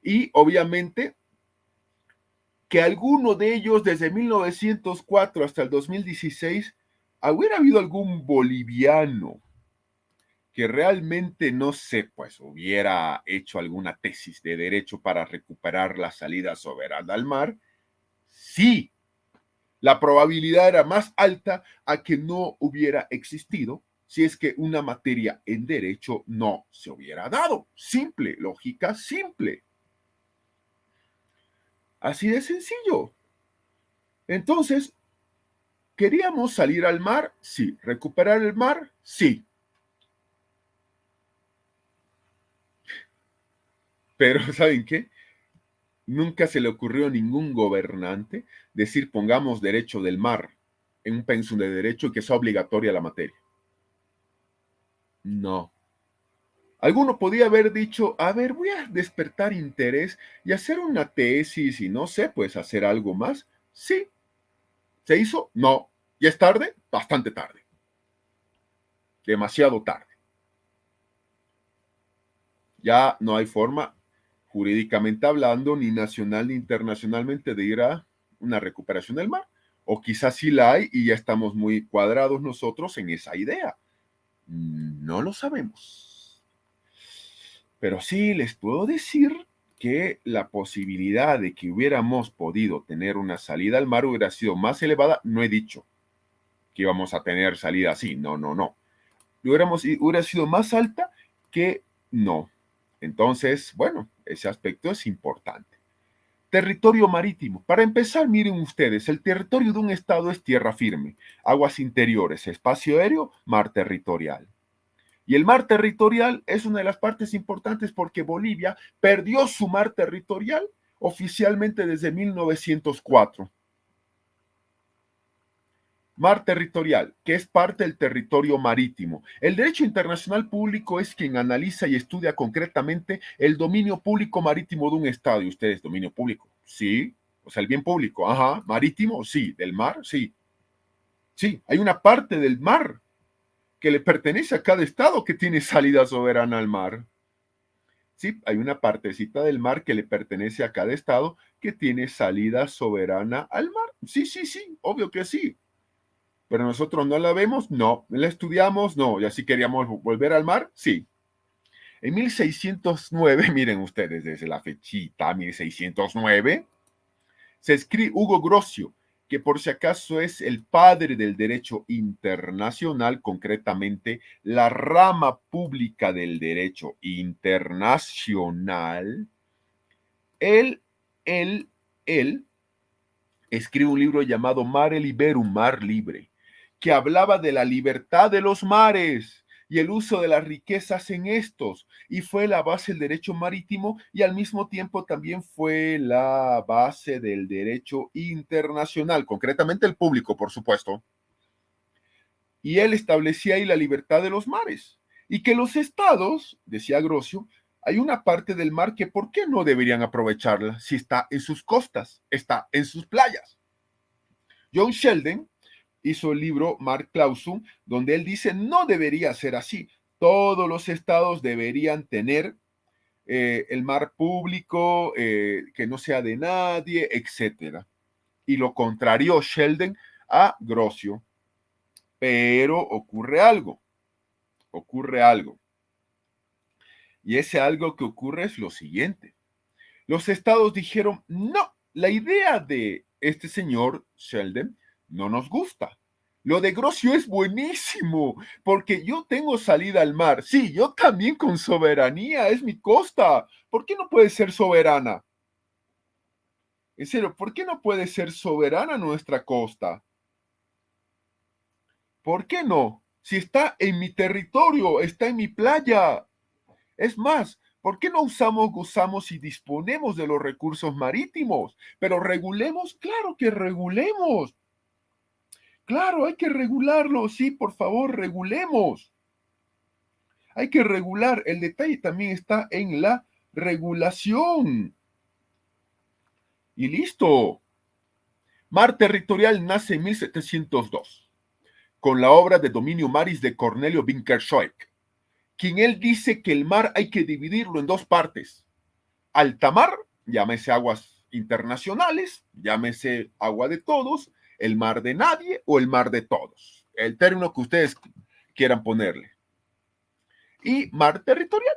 Y obviamente que alguno de ellos desde 1904 hasta el 2016 hubiera habido algún boliviano que realmente no sé, pues hubiera hecho alguna tesis de derecho para recuperar la salida soberana al mar, Sí, la probabilidad era más alta a que no hubiera existido si es que una materia en derecho no se hubiera dado. Simple, lógica simple. Así de sencillo. Entonces, ¿queríamos salir al mar? Sí. ¿Recuperar el mar? Sí. Pero, ¿saben qué? Nunca se le ocurrió a ningún gobernante decir pongamos derecho del mar en un pensum de derecho y que sea obligatoria la materia. No. Alguno podía haber dicho, a ver, voy a despertar interés y hacer una tesis y no sé, pues hacer algo más. Sí. ¿Se hizo? No. ¿Ya es tarde? Bastante tarde. Demasiado tarde. Ya no hay forma, jurídicamente hablando, ni nacional ni internacionalmente, de ir a una recuperación del mar. O quizás sí la hay y ya estamos muy cuadrados nosotros en esa idea. No lo sabemos. Pero sí les puedo decir que la posibilidad de que hubiéramos podido tener una salida al mar hubiera sido más elevada. No he dicho que íbamos a tener salida así. No, no, no. Hubiera sido más alta que no. Entonces, bueno, ese aspecto es importante. Territorio marítimo. Para empezar, miren ustedes, el territorio de un estado es tierra firme, aguas interiores, espacio aéreo, mar territorial. Y el mar territorial es una de las partes importantes porque Bolivia perdió su mar territorial oficialmente desde 1904. Mar territorial, que es parte del territorio marítimo. El derecho internacional público es quien analiza y estudia concretamente el dominio público marítimo de un estado. ¿Y ustedes, dominio público? Sí. O sea, el bien público, ajá. Marítimo, sí. Del mar, sí. Sí, hay una parte del mar que le pertenece a cada estado que tiene salida soberana al mar. Sí, hay una partecita del mar que le pertenece a cada estado que tiene salida soberana al mar. Sí, sí, sí, obvio que sí. Pero nosotros no la vemos, no. La estudiamos, no. Y así queríamos volver al mar, sí. En 1609, miren ustedes desde la fechita, 1609, se escribe Hugo Grocio, que por si acaso es el padre del derecho internacional, concretamente la rama pública del derecho internacional. Él, él, él escribe un libro llamado Mare Liberum, Mar Libre, que hablaba de la libertad de los mares y el uso de las riquezas en estos, y fue la base del derecho marítimo y al mismo tiempo también fue la base del derecho internacional, concretamente el público, por supuesto. Y él establecía ahí la libertad de los mares y que los estados, decía Grocio, hay una parte del mar que ¿por qué no deberían aprovecharla si está en sus costas, está en sus playas? John Sheldon hizo el libro Mar Clausum, donde él dice no debería ser así. Todos los estados deberían tener el mar público, que no sea de nadie, etcétera. Y lo contrarió Sheldon a Grocio. Pero ocurre algo. Y ese algo que ocurre es lo siguiente. Los estados dijeron, no, la idea de este señor Sheldon no nos gusta. Lo de Grocio es buenísimo, porque yo tengo salida al mar. Sí, yo también con soberanía, es mi costa. ¿Por qué no puede ser soberana? En serio, ¿por qué no puede ser soberana nuestra costa? ¿Por qué no? Si está en mi territorio, está en mi playa. Es más, ¿por qué no gozamos y disponemos de los recursos marítimos? Pero regulemos, claro que regulemos. Claro, hay que regularlo, sí, por favor, regulemos. Hay que regular. El detalle también está en la regulación. Y listo. Mar territorial nace en 1702, con la obra de Dominio Maris de Cornelio Winkelscheuch, quien él dice que el mar hay que dividirlo en dos partes. Altamar, llámese aguas internacionales, llámese agua de todos, el mar de nadie o el mar de todos, el término que ustedes quieran ponerle. Y mar territorial,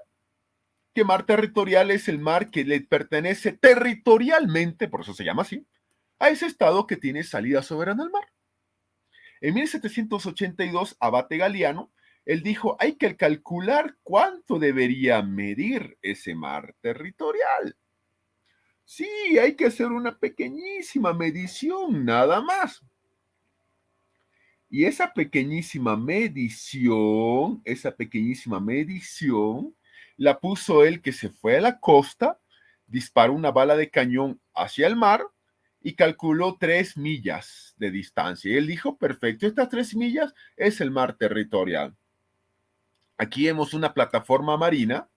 que mar territorial es el mar que le pertenece territorialmente, por eso se llama así, a ese estado que tiene salida soberana al mar. En 1782, Abate Galiano, él dijo, hay que calcular cuánto debería medir ese mar territorial. Sí, hay que hacer una pequeñísima medición, nada más. Y esa pequeñísima medición, la puso él que se fue a la costa, disparó una bala de cañón hacia el mar y calculó 3 millas de distancia. Y él dijo, perfecto, estas 3 millas es el mar territorial. Aquí vemos una plataforma marina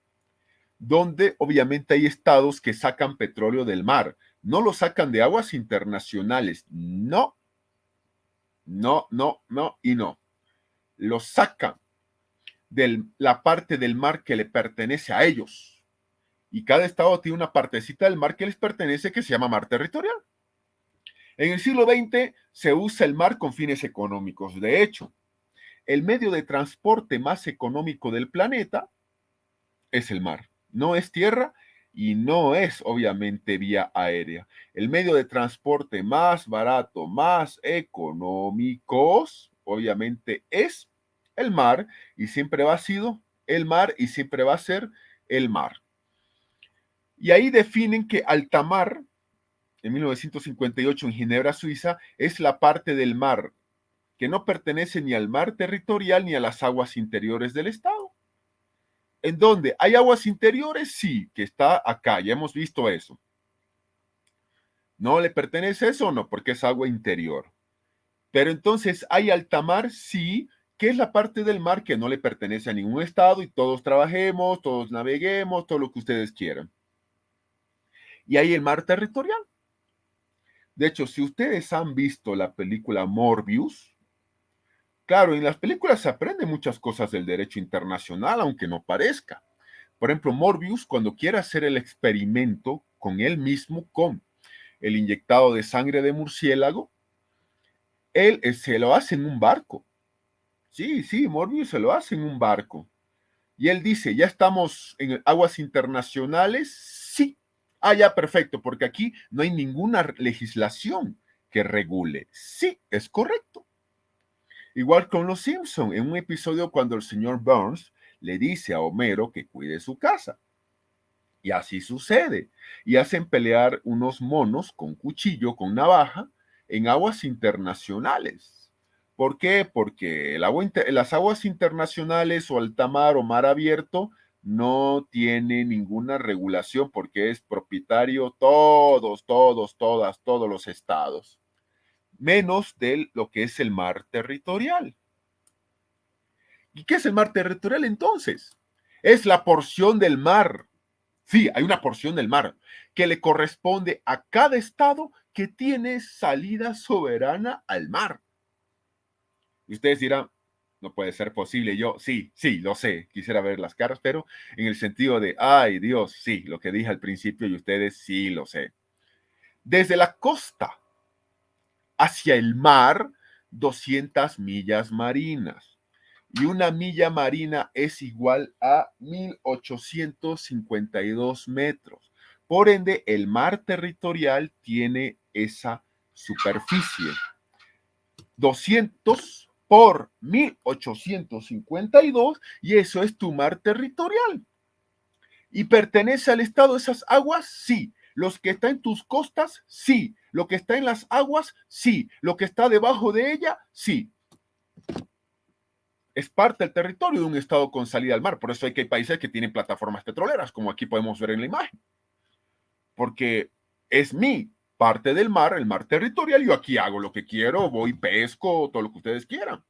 donde obviamente hay estados que sacan petróleo del mar. No lo sacan de aguas internacionales, no, no, no, no y no. Lo sacan de la parte del mar que le pertenece a ellos. Y cada estado tiene una partecita del mar que les pertenece que se llama mar territorial. En el siglo XX se usa el mar con fines económicos. De hecho, el medio de transporte más económico del planeta es el mar. No es tierra y no es obviamente vía aérea. El medio de transporte más barato, más económicos, obviamente es el mar y siempre ha sido el mar y siempre va a ser el mar. Y ahí definen que alta mar, en 1958 en Ginebra, Suiza, es la parte del mar que no pertenece ni al mar territorial ni a las aguas interiores del estado. ¿En dónde? ¿Hay aguas interiores? Sí, que está acá, ya hemos visto eso. ¿No le pertenece eso o no? Porque es agua interior. Pero entonces, ¿hay alta mar? Sí, que es la parte del mar que no le pertenece a ningún estado y todos trabajemos, todos naveguemos, todo lo que ustedes quieran. Y hay el mar territorial. De hecho, si ustedes han visto la película Morbius, claro, en las películas se aprende muchas cosas del derecho internacional, aunque no parezca. Por ejemplo, Morbius, cuando quiere hacer el experimento con él mismo, con el inyectado de sangre de murciélago, él se lo hace en un barco. Sí, sí, Morbius se lo hace en un barco. Y él dice, ¿ya estamos en aguas internacionales? Sí. Ah, ya, perfecto, porque aquí no hay ninguna legislación que regule. Sí, es correcto. Igual con los Simpson, en un episodio cuando el señor Burns le dice a Homero que cuide su casa. Y así sucede. Y hacen pelear unos monos con cuchillo, con navaja, en aguas internacionales. ¿Por qué? Porque las aguas internacionales o alta mar o mar abierto no tiene ninguna regulación porque es propietario todos los estados, menos de lo que es el mar territorial. ¿Y qué es el mar territorial entonces? Es la porción del mar. Sí, hay una porción del mar que le corresponde a cada estado que tiene salida soberana al mar. Y ustedes dirán, no puede ser posible. Yo, sí, lo sé. Quisiera ver las caras, pero en el sentido de, ay Dios, sí, lo que dije al principio y ustedes sí lo sé. Desde la costa hacia el mar, 200 millas marinas. Y una milla marina es igual a 1852 metros. Por ende, el mar territorial tiene esa superficie. 200 por 1852 y eso es tu mar territorial. ¿Y pertenece al estado esas aguas? Sí. ¿Los que están en tus costas? Sí. ¿Lo que está en las aguas? Sí. ¿Lo que está debajo de ella? Sí. Es parte del territorio de un estado con salida al mar. Por eso hay que hay países que tienen plataformas petroleras, como aquí podemos ver en la imagen. Porque es mi parte del mar, el mar territorial, yo aquí hago lo que quiero, voy, pesco, todo lo que ustedes quieran.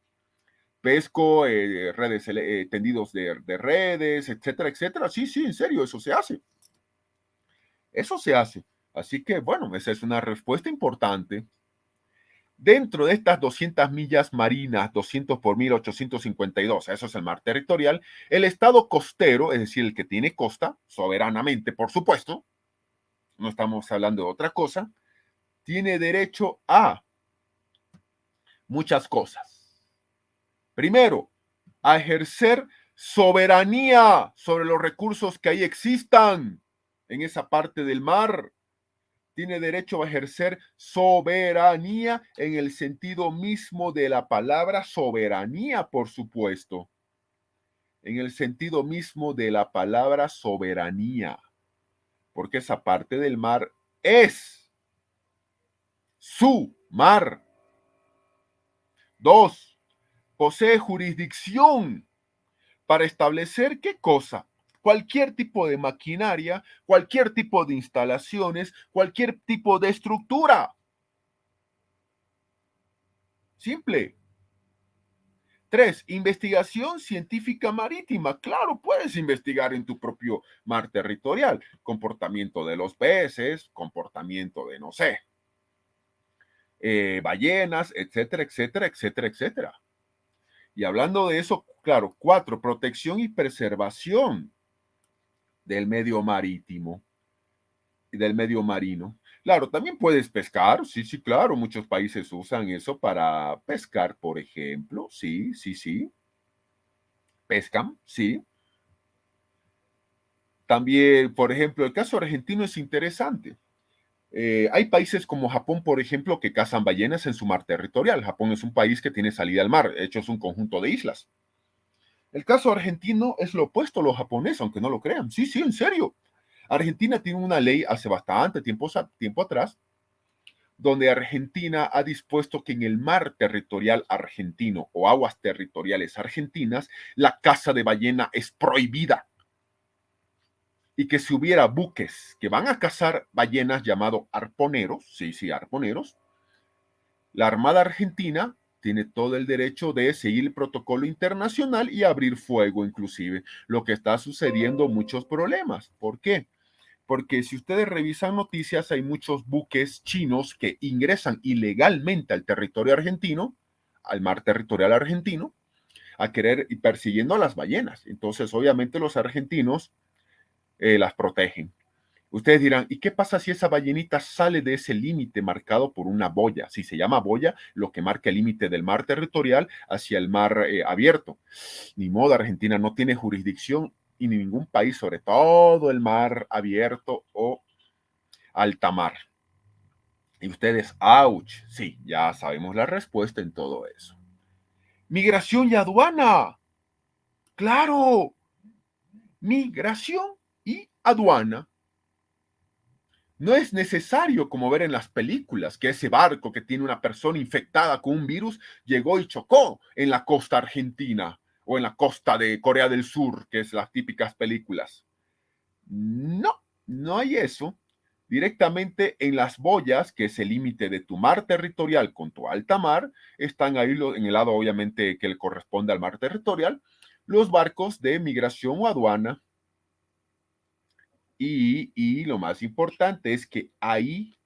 Pesco, redes, tendidos de redes, etcétera, etcétera. Sí, sí, en serio, eso se hace. Eso se hace. Así que, bueno, esa es una respuesta importante. Dentro de estas 200 millas marinas, 200 por 1852, eso es el mar territorial, el estado costero, es decir, el que tiene costa, soberanamente, por supuesto, no estamos hablando de otra cosa, tiene derecho a muchas cosas. Primero, a ejercer soberanía sobre los recursos que ahí existan en esa parte del mar. tiene derecho a ejercer soberanía en el sentido mismo de la palabra soberanía, por supuesto. En el sentido mismo de la palabra soberanía, porque esa parte del mar es su mar. 2. Posee jurisdicción para establecer qué cosa. Cualquier tipo de maquinaria, cualquier tipo de instalaciones, cualquier tipo de estructura. Simple. 3. Investigación científica marítima. Claro, puedes investigar en tu propio mar territorial. Comportamiento de los peces, comportamiento de, no sé, ballenas, etcétera, etcétera, etcétera, etcétera. Y hablando de eso, claro, 4. Protección y preservación del medio marítimo y del medio marino. Claro, también puedes pescar, sí, sí, claro, muchos países usan eso para pescar, por ejemplo, sí, sí, sí, pescan, sí. También, por ejemplo, el caso argentino es interesante. Hay países como Japón, por ejemplo, que cazan ballenas en su mar territorial. Japón es un país que tiene salida al mar, de hecho es un conjunto de islas. El caso argentino es lo opuesto a los japoneses, aunque no lo crean. Sí, sí, en serio. Argentina tiene una ley hace bastante tiempo atrás, donde Argentina ha dispuesto que en el mar territorial argentino o aguas territoriales argentinas, la caza de ballena es prohibida. Y que si hubiera buques que van a cazar ballenas llamados arponeros, sí, sí, arponeros, la Armada Argentina tiene todo el derecho de seguir el protocolo internacional y abrir fuego inclusive. Lo que está sucediendo, muchos problemas. ¿Por qué? Porque si ustedes revisan noticias, hay muchos buques chinos que ingresan ilegalmente al territorio argentino, al mar territorial argentino, a querer y persiguiendo a las ballenas. Entonces, obviamente los argentinos las protegen. Ustedes dirán, ¿y qué pasa si esa ballenita sale de ese límite marcado por una boya? Si se llama boya, lo que marca el límite del mar territorial hacia el mar abierto. Ni modo, Argentina no tiene jurisdicción y ni ningún país sobre todo el mar abierto o alta mar. Y ustedes, ouch, sí, ya sabemos la respuesta en todo eso. Migración y aduana. Claro, migración y aduana. No es necesario, como ver en las películas, que ese barco que tiene una persona infectada con un virus llegó y chocó en la costa argentina o en la costa de Corea del Sur, que es las típicas películas. No, no hay eso. Directamente en las boyas, que es el límite de tu mar territorial con tu alta mar, están ahí en el lado obviamente que le corresponde al mar territorial, los barcos de migración o aduana. Y lo más importante es que ahí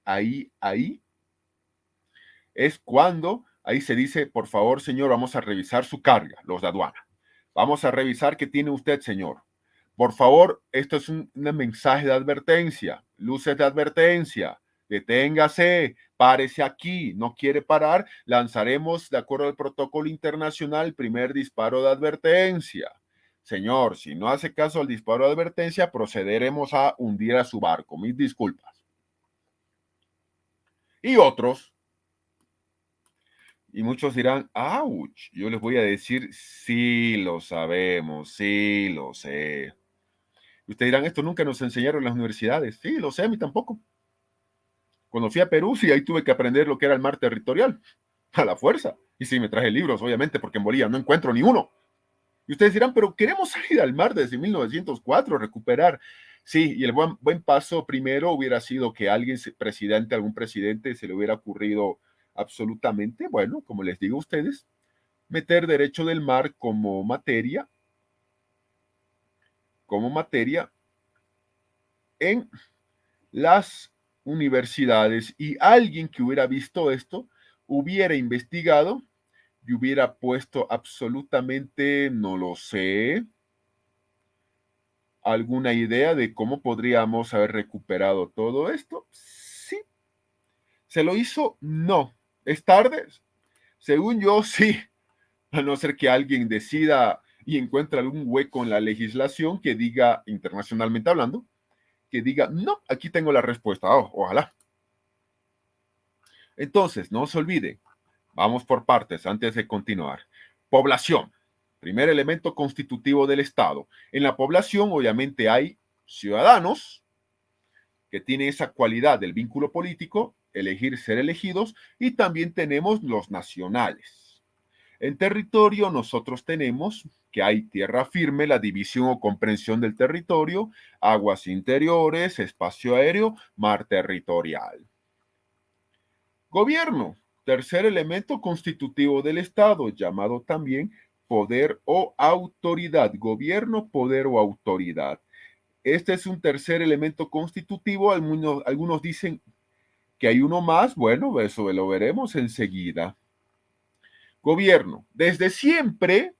es cuando ahí se dice, por favor, señor, vamos a revisar su carga, los de aduana. Vamos a revisar qué tiene usted, señor. Por favor, esto es un mensaje de advertencia, luces de advertencia. Deténgase, párese aquí, no quiere parar, lanzaremos, de acuerdo al protocolo internacional, el primer disparo de advertencia. Señor, si no hace caso al disparo de advertencia, procederemos a hundir a su barco. Mis disculpas. Y otros, y muchos dirán, ouch, yo les voy a decir, sí lo sabemos, sí lo sé. Y ustedes dirán, esto nunca nos enseñaron en las universidades. Sí, lo sé, a mí tampoco. Cuando fui a Perú, sí, ahí tuve que aprender lo que era el mar territorial, a la fuerza. Y sí, me traje libros, obviamente, porque en Bolivia no encuentro ni uno. Y ustedes dirán, pero queremos salir al mar desde 1904, recuperar. Sí, y el buen paso primero hubiera sido que alguien, algún presidente, se le hubiera ocurrido absolutamente, bueno, como les digo a ustedes, meter derecho del mar como materia en las universidades, y alguien que hubiera visto esto hubiera investigado y hubiera puesto absolutamente, no lo sé, alguna idea de cómo podríamos haber recuperado todo esto. Sí. ¿Se lo hizo? No. ¿Es tarde? Según yo, sí. A no ser que alguien decida y encuentre algún hueco en la legislación que diga, internacionalmente hablando, que diga, no, aquí tengo la respuesta. Oh, ojalá. Entonces, no se olvide, vamos por partes antes de continuar. Población, primer elemento constitutivo del Estado. En la población, obviamente, hay ciudadanos que tienen esa cualidad del vínculo político, elegir, ser elegidos, y también tenemos los nacionales. En territorio, nosotros tenemos que hay tierra firme, la división o comprensión del territorio, aguas interiores, espacio aéreo, mar territorial. Gobierno, tercer elemento constitutivo del Estado, llamado también poder o autoridad. Gobierno, poder o autoridad. Este es un tercer elemento constitutivo. Algunos dicen que hay uno más. Bueno, eso lo veremos enseguida. Gobierno. Desde siempre,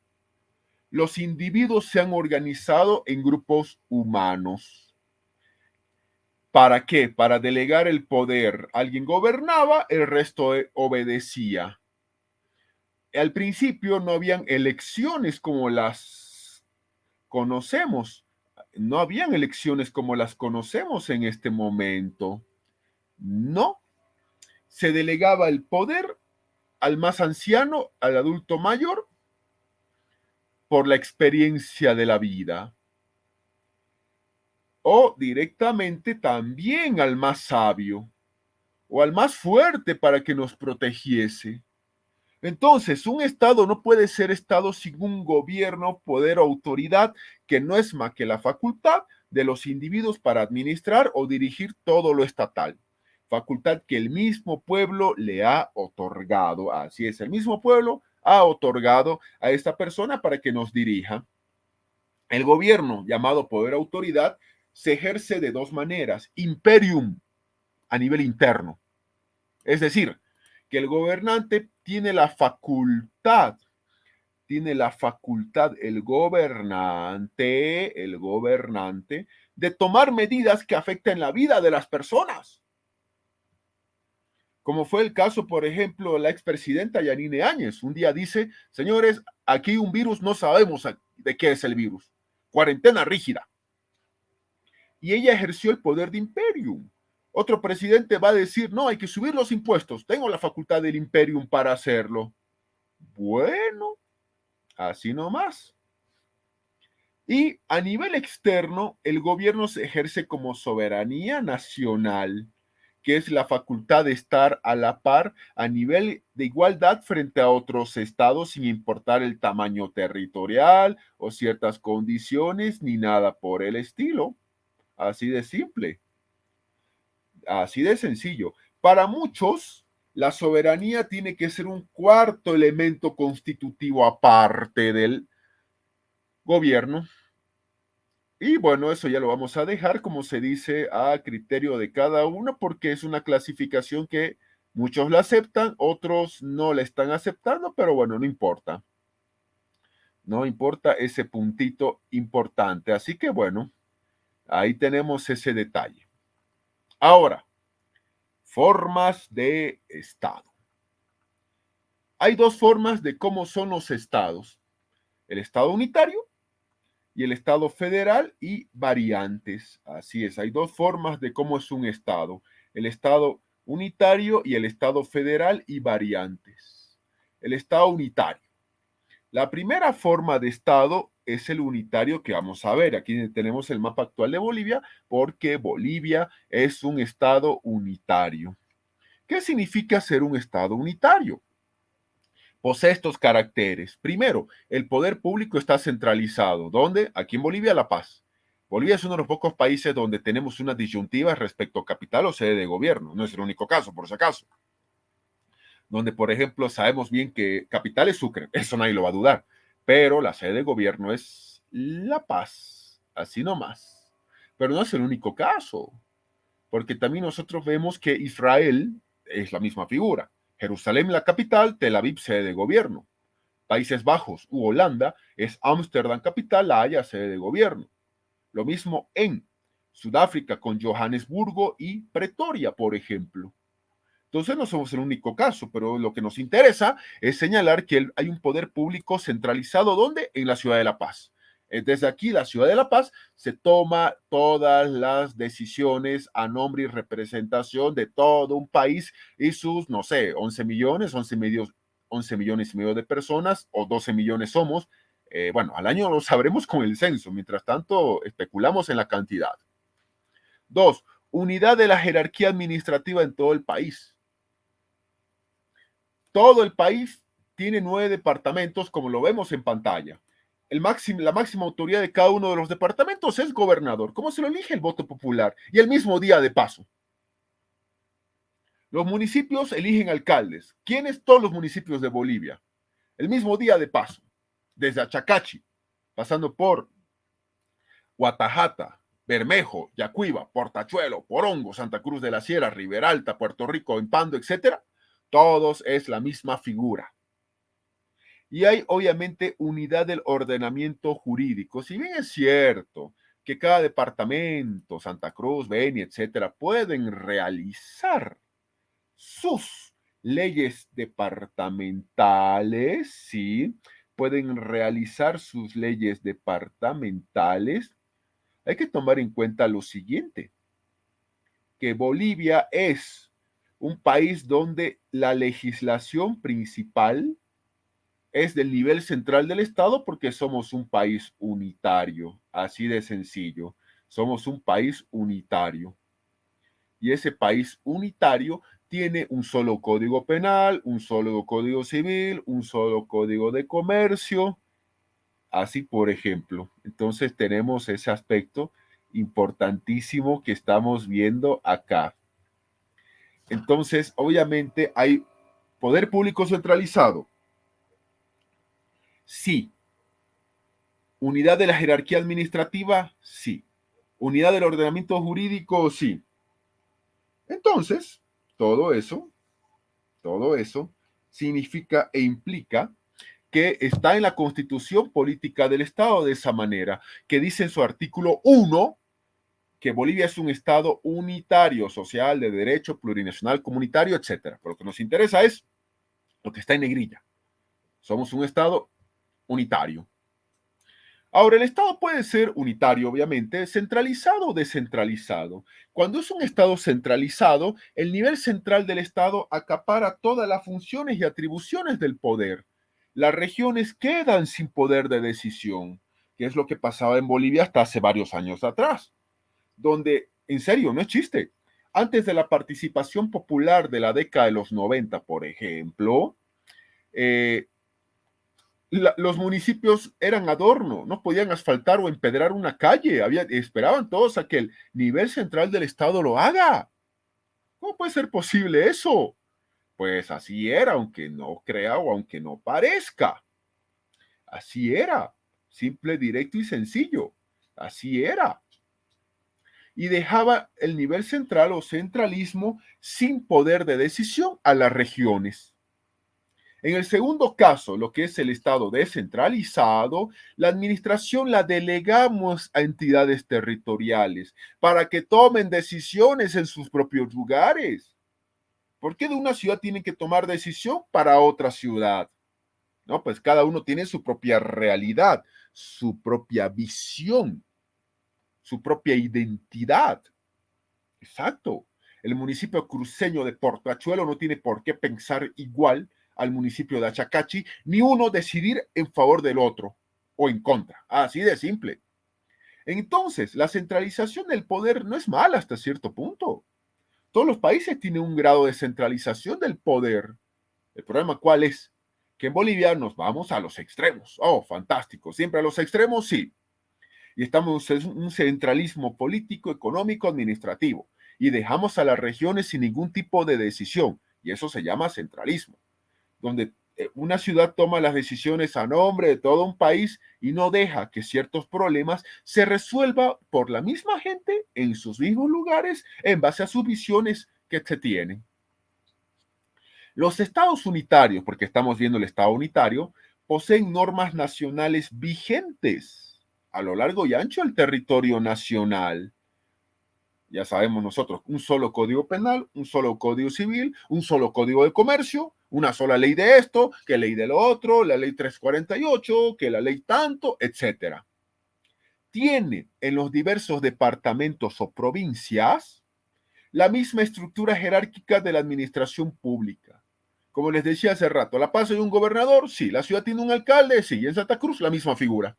los individuos se han organizado en grupos humanos. ¿Para qué? Para delegar el poder. Alguien gobernaba, el resto obedecía. Al principio no habían elecciones como las conocemos. No habían elecciones como las conocemos en este momento. No. Se delegaba el poder al más anciano, al adulto mayor, por la experiencia de la vida. O directamente también al más sabio o al más fuerte para que nos protegiese. Entonces, un Estado no puede ser Estado sin un gobierno, poder o autoridad que no es más que la facultad de los individuos para administrar o dirigir todo lo estatal. Facultad que el mismo pueblo le ha otorgado. Así es, el mismo pueblo ha otorgado a esta persona para que nos dirija. El gobierno, llamado poder autoridad, se ejerce de dos maneras. Imperium, a nivel interno. Es decir, que el gobernante tiene la facultad, el gobernante, de tomar medidas que afecten la vida de las personas. Como fue el caso, por ejemplo, de la expresidenta Yanine Áñez. Un día dice, señores, aquí un virus, no sabemos de qué es el virus. Cuarentena rígida. Y ella ejerció el poder de imperium. Otro presidente va a decir, no, hay que subir los impuestos. Tengo la facultad del imperium para hacerlo. Bueno, así nomás. Y a nivel externo, el gobierno se ejerce como soberanía nacional, que es la facultad de estar a la par a nivel de igualdad frente a otros estados sin importar el tamaño territorial o ciertas condiciones ni nada por el estilo. Así de simple. Así de sencillo. Para muchos, la soberanía tiene que ser un cuarto elemento constitutivo aparte del gobierno. Y bueno, eso ya lo vamos a dejar, como se dice, a criterio de cada uno, porque es una clasificación que muchos la aceptan, otros no la están aceptando, pero bueno, no importa. No importa ese puntito importante. Así que bueno, ahí tenemos ese detalle. Ahora, formas de Estado. Hay dos formas de cómo son los estados. El Estado unitario y el Estado federal y variantes. Así es, hay dos formas de cómo es un Estado. El Estado unitario y el Estado federal y variantes. El Estado unitario. La primera forma de Estado es el unitario que vamos a ver. Aquí tenemos el mapa actual de Bolivia porque Bolivia es un Estado unitario. ¿Qué significa ser un Estado unitario? Posee estos caracteres. Primero, el poder público está centralizado. ¿Dónde? Aquí en Bolivia, La Paz. Bolivia es uno de los pocos países donde tenemos una disyuntiva respecto a capital o sede de gobierno. No es el único caso, por si acaso. Donde, por ejemplo, sabemos bien que capital es Sucre. Eso nadie lo va a dudar. Pero la sede de gobierno es La Paz. Así nomás. Pero no es el único caso. Porque también nosotros vemos que Israel es la misma figura. Jerusalén la capital, Tel Aviv sede de gobierno. Países Bajos u Holanda es Ámsterdam capital, La Haya sede de gobierno. Lo mismo en Sudáfrica con Johannesburgo y Pretoria, por ejemplo. Entonces no somos el único caso, pero lo que nos interesa es señalar que hay un poder público centralizado, ¿dónde? En la ciudad de La Paz. Desde aquí, la ciudad de La Paz, se toma todas las decisiones a nombre y representación de todo un país y sus, no sé, 11 millones, 11 millones y medio de personas o 12 millones somos. Bueno, al año lo sabremos con el censo. Mientras tanto, especulamos en la cantidad. Dos, unidad de la jerarquía administrativa en todo el país. Todo el país tiene 9 departamentos, como lo vemos en pantalla. La máxima autoridad de cada uno de los departamentos es gobernador. ¿Cómo se lo elige? El voto popular. Y el mismo día de paso. Los municipios eligen alcaldes. ¿Quiénes? Todos los municipios de Bolivia. El mismo día de paso. Desde Achacachi, pasando por Guatajata, Bermejo, Yacuiba, Portachuelo, Porongo, Santa Cruz de la Sierra, Riberalta, Puerto Rico, Empando, etcétera. Todos es la misma figura. Y hay obviamente unidad del ordenamiento jurídico. Si bien es cierto que cada departamento, Santa Cruz, Beni, etcétera, pueden realizar sus leyes departamentales, sí, pueden realizar sus leyes departamentales, hay que tomar en cuenta lo siguiente, que Bolivia es un país donde la legislación principal es del nivel central del Estado porque somos un país unitario, así de sencillo. Somos un país unitario. Y ese país unitario tiene un solo código penal, un solo código civil, un solo código de comercio, así por ejemplo. Entonces tenemos ese aspecto importantísimo que estamos viendo acá. Entonces, obviamente hay poder público centralizado. Sí. Unidad de la jerarquía administrativa, sí. Unidad del ordenamiento jurídico, sí. Entonces, todo eso significa e implica que está en la Constitución Política del Estado de esa manera, que dice en su artículo 1 que Bolivia es un Estado unitario, social, de derecho, plurinacional, comunitario, etcétera. Pero lo que nos interesa es lo que está en negrilla. Somos un Estado unitario. Ahora, el Estado puede ser unitario, obviamente, centralizado o descentralizado. Cuando es un Estado centralizado, el nivel central del Estado acapara todas las funciones y atribuciones del poder. Las regiones quedan sin poder de decisión, que es lo que pasaba en Bolivia hasta hace varios años atrás, donde, en serio, no es chiste, antes de la participación popular de la década de los 90, por ejemplo, los municipios eran adorno, no podían asfaltar o empedrar una calle, esperaban todos a que el nivel central del Estado lo haga. ¿Cómo puede ser posible eso? Pues así era, aunque no crea o aunque no parezca. Así era, simple, directo y sencillo. Así era. Y dejaba el nivel central o centralismo sin poder de decisión a las regiones. En el segundo caso, lo que es el Estado descentralizado, la administración la delegamos a entidades territoriales para que tomen decisiones en sus propios lugares. ¿Por qué de una ciudad tienen que tomar decisión para otra ciudad? No, pues cada uno tiene su propia realidad, su propia visión, su propia identidad. Exacto. El municipio cruceño de Portachuelo no tiene por qué pensar igual al municipio de Achacachi, ni uno decidir en favor del otro o en contra. Así de simple. Entonces, la centralización del poder no es mala hasta cierto punto. Todos los países tienen un grado de centralización del poder. El problema, ¿cuál es? Que en Bolivia nos vamos a los extremos. Oh, fantástico. Siempre a los extremos, sí. Y estamos en un centralismo político, económico, administrativo. Y dejamos a las regiones sin ningún tipo de decisión. Y eso se llama centralismo, donde una ciudad toma las decisiones a nombre de todo un país y no deja que ciertos problemas se resuelvan por la misma gente en sus mismos lugares en base a sus visiones que se tienen. Los estados unitarios, porque estamos viendo el estado unitario, poseen normas nacionales vigentes a lo largo y ancho del territorio nacional. Ya sabemos nosotros, un solo código penal, un solo código civil, un solo código de comercio, una sola ley de esto, que ley de lo otro, la ley 348, que la ley tanto, etcétera. mantiene en los diversos departamentos o provincias la misma estructura jerárquica de la administración pública. Como les decía hace rato, La Paz hay un gobernador, sí. La ciudad tiene un alcalde, sí. Y en Santa Cruz la misma figura.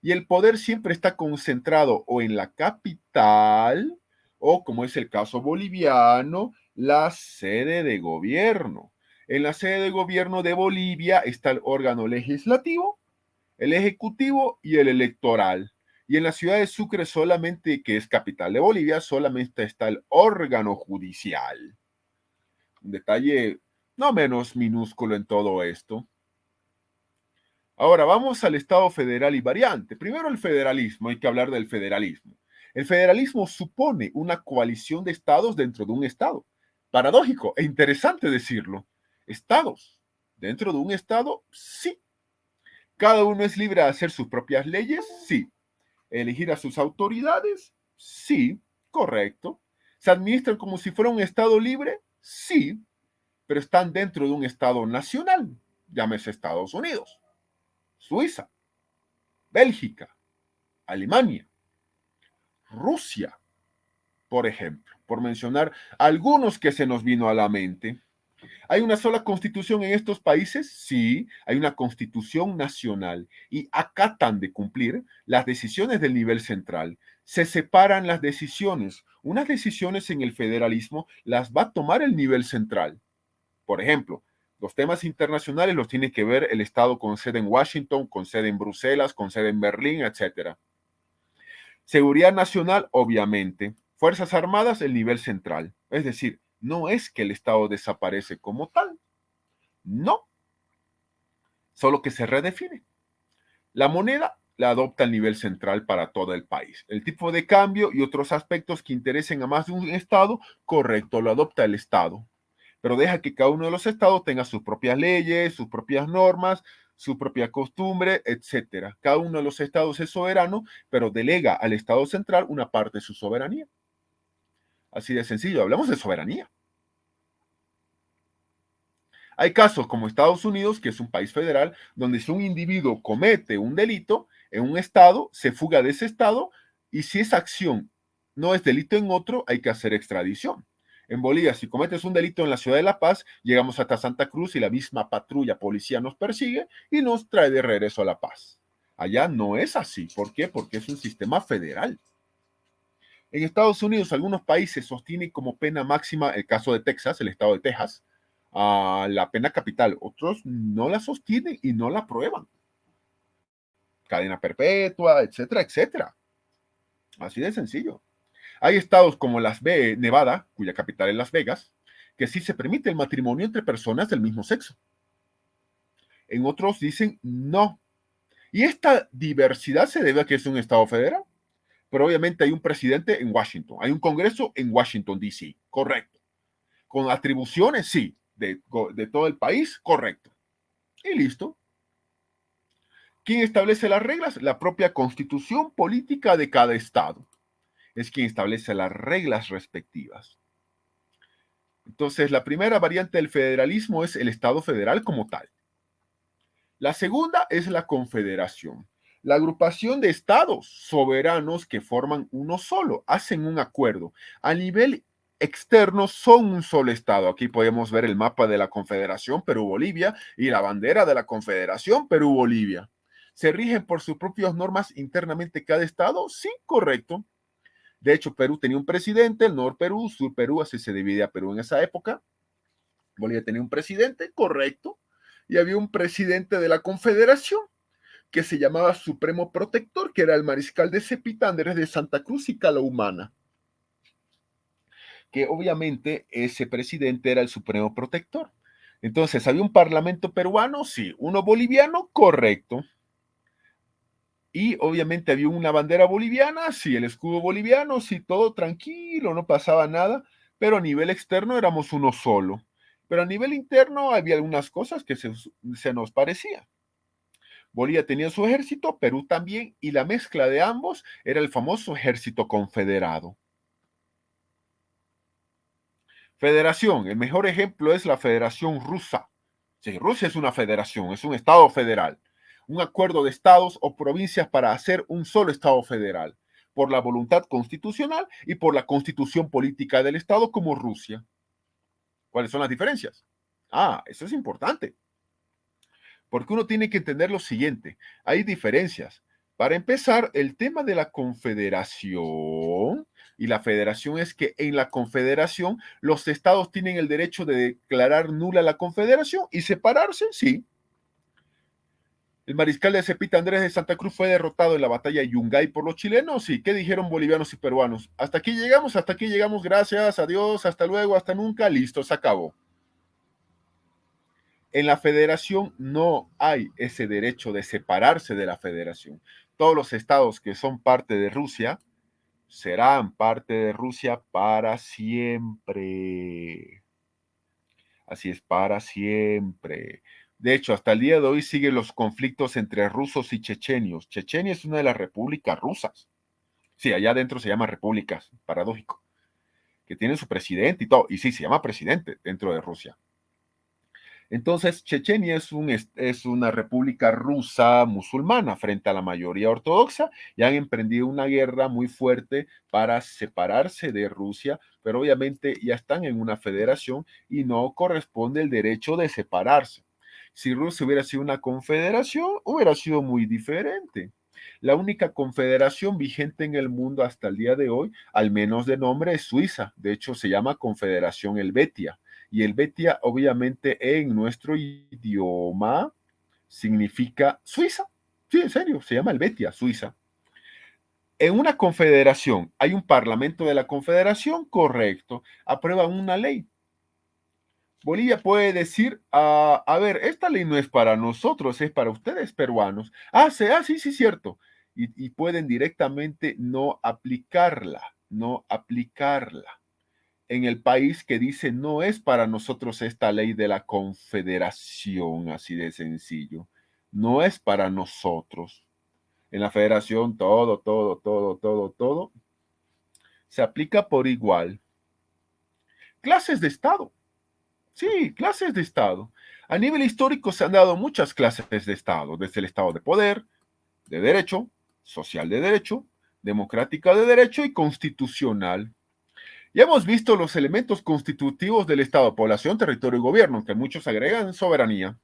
Y el poder siempre está concentrado o en la capital o, como es el caso boliviano, la sede de gobierno. En la sede de gobierno de Bolivia está el órgano legislativo, el ejecutivo y el electoral. Y en la ciudad de Sucre solamente, que es capital de Bolivia, solamente está el órgano judicial. Un detalle no menos minúsculo en todo esto. Ahora vamos al Estado federal y variante. Primero el federalismo, hay que hablar del federalismo. El federalismo supone una coalición de estados dentro de un estado. Paradójico e interesante decirlo. Estados dentro de un estado, sí. Cada uno es libre de hacer sus propias leyes, sí. Elegir a sus autoridades, sí, correcto. ¿Se administran como si fuera un estado libre? Sí, pero están dentro de un estado nacional, llámese Estados Unidos, Suiza, Bélgica, Alemania, Rusia, por ejemplo, por mencionar algunos que se nos vino a la mente. ¿Hay una sola constitución en estos países? Sí, hay una constitución nacional y acatan de cumplir las decisiones del nivel central. Se separan las decisiones. Unas decisiones en el federalismo las va a tomar el nivel central. Por ejemplo, los temas internacionales los tiene que ver el Estado con sede en Washington, con sede en Bruselas, con sede en Berlín, etc. Seguridad nacional, obviamente. Fuerzas Armadas, el nivel central. Es decir, no es que el Estado desaparece como tal. No. Solo que se redefine. La moneda la adopta el nivel central para todo el país. El tipo de cambio y otros aspectos que interesen a más de un Estado, correcto, lo adopta el Estado. Pero deja que cada uno de los estados tenga sus propias leyes, sus propias normas, su propia costumbre, etcétera. Cada uno de los estados es soberano, pero delega al Estado central una parte de su soberanía. Así de sencillo, hablamos de soberanía. Hay casos como Estados Unidos, que es un país federal, donde si un individuo comete un delito en un estado, se fuga de ese estado y si esa acción no es delito en otro, hay que hacer extradición. En Bolivia, si cometes un delito en la ciudad de La Paz, llegamos hasta Santa Cruz y la misma patrulla policía nos persigue y nos trae de regreso a La Paz. Allá no es así. ¿Por qué? Porque es un sistema federal. En Estados Unidos, algunos países sostienen como pena máxima, el caso de Texas, el estado de Texas, a la pena capital. Otros no la sostienen y no la aprueban. Cadena perpetua, etcétera, etcétera. Así de sencillo. Hay estados como Nevada, cuya capital es Las Vegas, que sí se permite el matrimonio entre personas del mismo sexo. En otros dicen no. Y esta diversidad se debe a que es un estado federal. Pero obviamente hay un presidente en Washington, hay un congreso en Washington, D.C., correcto. Con atribuciones, sí, de todo el país, correcto. Y listo. ¿Quién establece las reglas? La propia constitución política de cada estado. Es quien establece las reglas respectivas. Entonces, la primera variante del federalismo es el Estado federal como tal. La segunda es la confederación. La agrupación de estados soberanos que forman uno solo, hacen un acuerdo. A nivel externo son un solo estado. Aquí podemos ver el mapa de la Confederación Perú-Bolivia y la bandera de la Confederación Perú-Bolivia. ¿Se rigen por sus propias normas internamente cada estado? Sí, correcto. De hecho, Perú tenía un presidente, el Nor Perú, Sur Perú, así se dividía Perú en esa época. Bolivia tenía un presidente, correcto. Y había un presidente de la Confederación que se llamaba Supremo Protector, que era el mariscal de Cepita, Andrés de Santa Cruz y Calahumana. Que obviamente ese presidente era el Supremo Protector. Entonces, ¿había un parlamento peruano? Sí. ¿Uno boliviano? Correcto. Y obviamente había una bandera boliviana, sí, el escudo boliviano, sí, todo tranquilo, no pasaba nada, pero a nivel externo éramos uno solo. Pero a nivel interno había algunas cosas que se nos parecían. Bolivia tenía su ejército, Perú también, y la mezcla de ambos era el famoso ejército confederado. Federación, el mejor ejemplo es la Federación Rusa. Sí, Rusia es una federación, es un estado federal. un acuerdo de estados o provincias para hacer un solo estado federal, por la voluntad constitucional y por la constitución política del estado como Rusia. ¿Cuáles son las diferencias? Eso es importante, porque uno tiene que entender lo siguiente, hay diferencias. Para empezar, el tema de la confederación y la federación es que en la confederación los estados tienen el derecho de declarar nula la confederación y separarse, sí. El mariscal de Cepita Andrés de Santa Cruz fue derrotado en la batalla de Yungay por los chilenos. ¿Y qué dijeron bolivianos y peruanos? Hasta aquí llegamos, gracias, adiós, hasta luego, hasta nunca, listo, se acabó. En la federación no hay ese derecho de separarse de la federación. Todos los estados que son parte de Rusia serán parte de Rusia para siempre. Así es, para siempre. De hecho, hasta el día de hoy siguen los conflictos entre rusos y chechenios. Chechenia es una de las repúblicas rusas. Sí, allá adentro se llama repúblicas, paradójico. Que tienen su presidente y todo. Y sí, se llama presidente dentro de Rusia. Entonces, Chechenia es una república rusa musulmana frente a la mayoría ortodoxa y han emprendido una guerra muy fuerte para separarse de Rusia, pero obviamente ya están en una federación y no corresponde el derecho de separarse. Si Rusia hubiera sido una confederación, hubiera sido muy diferente. La única confederación vigente en el mundo hasta el día de hoy, al menos de nombre, es Suiza. De hecho, se llama Confederación Helvetia. Y Helvetia, obviamente, en nuestro idioma significa Suiza. Sí, en serio, se llama Helvetia, Suiza. En una confederación, hay un parlamento de la confederación, correcto, aprueban una ley. Bolivia puede decir, a ver, esta ley no es para nosotros, es para ustedes peruanos. Sí, cierto. Y pueden directamente no aplicarla, no aplicarla en el país que dice no es para nosotros esta ley de la confederación, así de sencillo. No es para nosotros. En la federación todo se aplica por igual. Clases de Estado. Sí, clases de Estado. A nivel histórico se han dado muchas clases de Estado, desde el Estado de poder, de derecho, social de derecho, democrática de derecho y constitucional. Ya hemos visto los elementos constitutivos del Estado, población, territorio y gobierno, que muchos agregan soberanía.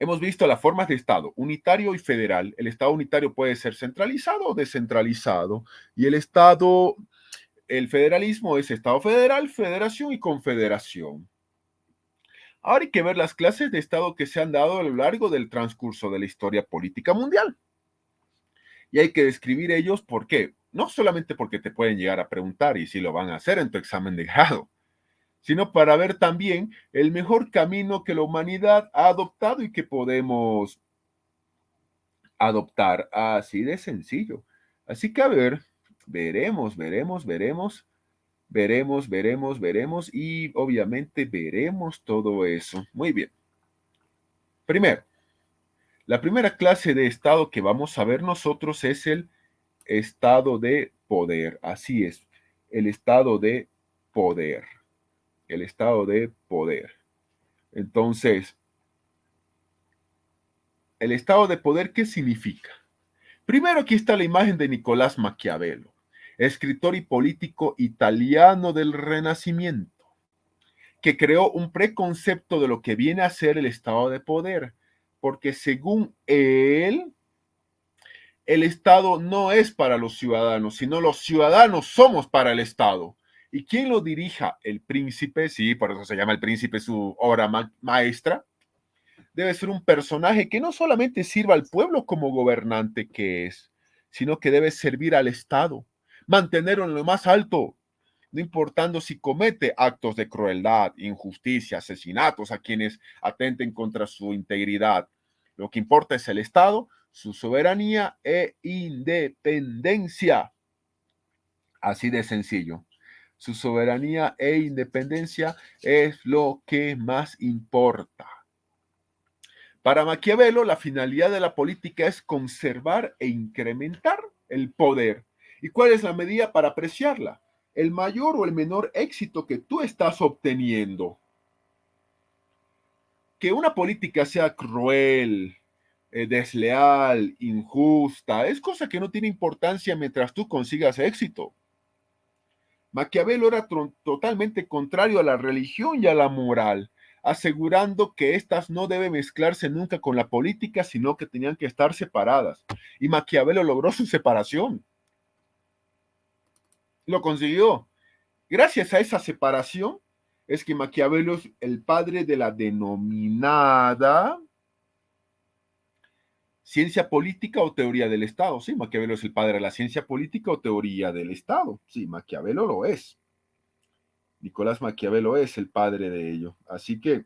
Hemos visto las formas de Estado, unitario y federal. El Estado unitario puede ser centralizado o descentralizado. Y el federalismo es Estado federal, federación y confederación. Ahora hay que ver las clases de Estado que se han dado a lo largo del transcurso de la historia política mundial. Y hay que describir ellos por qué. No solamente porque te pueden llegar a preguntar y si lo van a hacer en tu examen de grado, sino para ver también el mejor camino que la humanidad ha adoptado y que podemos adoptar, así de sencillo. Así que a ver, veremos y obviamente veremos todo eso. Muy bien. Primero, la primera clase de estado que vamos a ver nosotros es el estado de poder. Así es, el estado de poder. El estado de poder. Entonces, el estado de poder, ¿qué significa? Primero, aquí está la imagen de Nicolás Maquiavelo, escritor y político italiano del Renacimiento, que creó un preconcepto de lo que viene a ser el estado de poder, porque según él, el Estado no es para los ciudadanos, sino los ciudadanos somos para el Estado. ¿Y quién lo dirija? El príncipe, sí, por eso se llama el príncipe su obra maestra. Debe ser un personaje que no solamente sirva al pueblo como gobernante que es, sino que debe servir al Estado, mantenerlo en lo más alto, no importando si comete actos de crueldad, injusticia, asesinatos a quienes atenten contra su integridad. Lo que importa es el Estado, su soberanía e independencia. Así de sencillo. Su soberanía e independencia es lo que más importa. Para Maquiavelo, la finalidad de la política es conservar e incrementar el poder. ¿Y cuál es la medida para apreciarla? El mayor o el menor éxito que tú estás obteniendo. Que una política sea cruel, desleal, injusta. Es cosa que no tiene importancia mientras tú consigas éxito. Maquiavelo era totalmente contrario a la religión y a la moral, asegurando que éstas no deben mezclarse nunca con la política, sino que tenían que estar separadas. Y Maquiavelo logró su separación. Lo consiguió. Gracias a esa separación es que Maquiavelo es el padre de la denominada ciencia política o teoría del Estado. Sí, Maquiavelo es el padre de la ciencia política o teoría del Estado. Sí, Maquiavelo lo es. Nicolás Maquiavelo es el padre de ello. Así que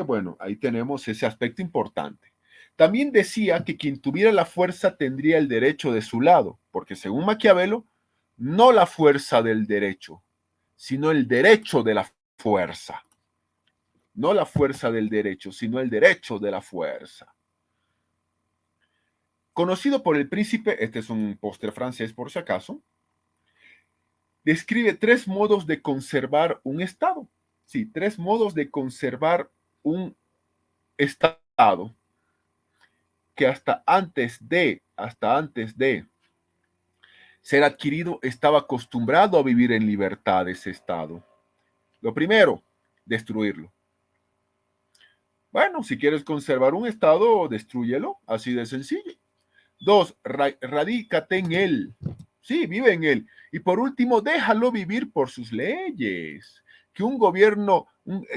bueno, ahí tenemos ese aspecto importante. También decía que quien tuviera la fuerza tendría el derecho de su lado, porque según Maquiavelo, no la fuerza del derecho, sino el derecho de la fuerza. No la fuerza del derecho, sino el derecho de la fuerza. Conocido por el príncipe, este es un póster francés por si acaso, describe 3 modos de conservar un Estado. Sí, 3 modos de conservar un Estado que hasta antes de ser adquirido estaba acostumbrado a vivir en libertad ese Estado. Lo primero, destruirlo. Bueno, si quieres conservar un Estado, destrúyelo, así de sencillo. 2, radícate en él. Sí, vive en él. Y por último, déjalo vivir por sus leyes. Que un gobierno,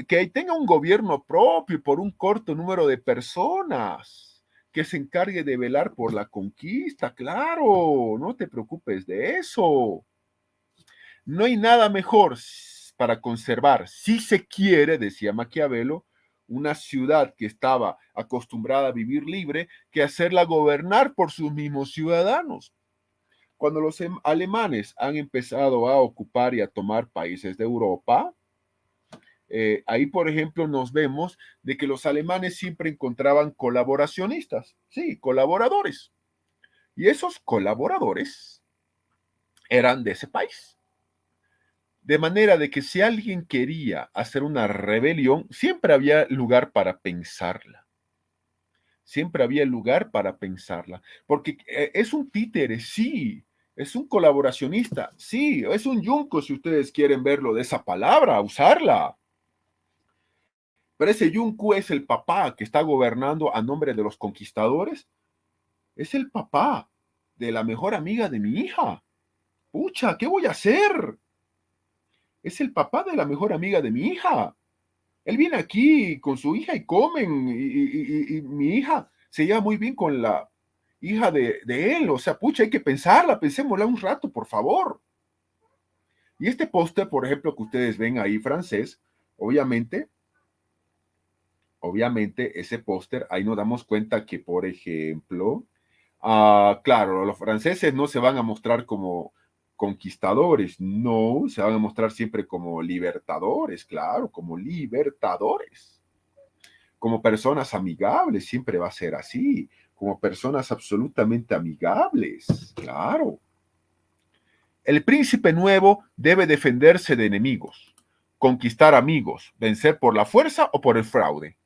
que tenga un gobierno propio por un corto número de personas, que se encargue de velar por la conquista, claro, no te preocupes de eso. No hay nada mejor para conservar, si se quiere, decía Maquiavelo, una ciudad que estaba acostumbrada a vivir libre, que hacerla gobernar por sus mismos ciudadanos. Cuando los alemanes han empezado a ocupar y a tomar países de Europa, ahí, por ejemplo, nos vemos de que los alemanes siempre encontraban colaboracionistas, sí, colaboradores. Y esos colaboradores eran de ese país. De manera de que si alguien quería hacer una rebelión, siempre había lugar para pensarla. Siempre había lugar para pensarla. Porque es un títere, sí. Es un colaboracionista, sí. Es un yunco, si ustedes quieren verlo de esa palabra, usarla. Pero ese yunco es el papá que está gobernando a nombre de los conquistadores. Es el papá de la mejor amiga de mi hija. Pucha, ¿qué voy a hacer? Es el papá de la mejor amiga de mi hija. Él viene aquí con su hija y comen, y mi hija se lleva muy bien con la hija de él. O sea, pucha, hay que pensarla, pensémosla un rato, por favor. Y este póster, por ejemplo, que ustedes ven ahí francés, obviamente, ese póster, ahí nos damos cuenta que, por ejemplo, claro, los franceses no se van a mostrar como conquistadores, no, se van a mostrar siempre como libertadores, claro, como libertadores, como personas amigables, siempre va a ser así, como personas absolutamente amigables, claro. El príncipe nuevo debe defenderse de enemigos, conquistar amigos, vencer por la fuerza o por el fraude,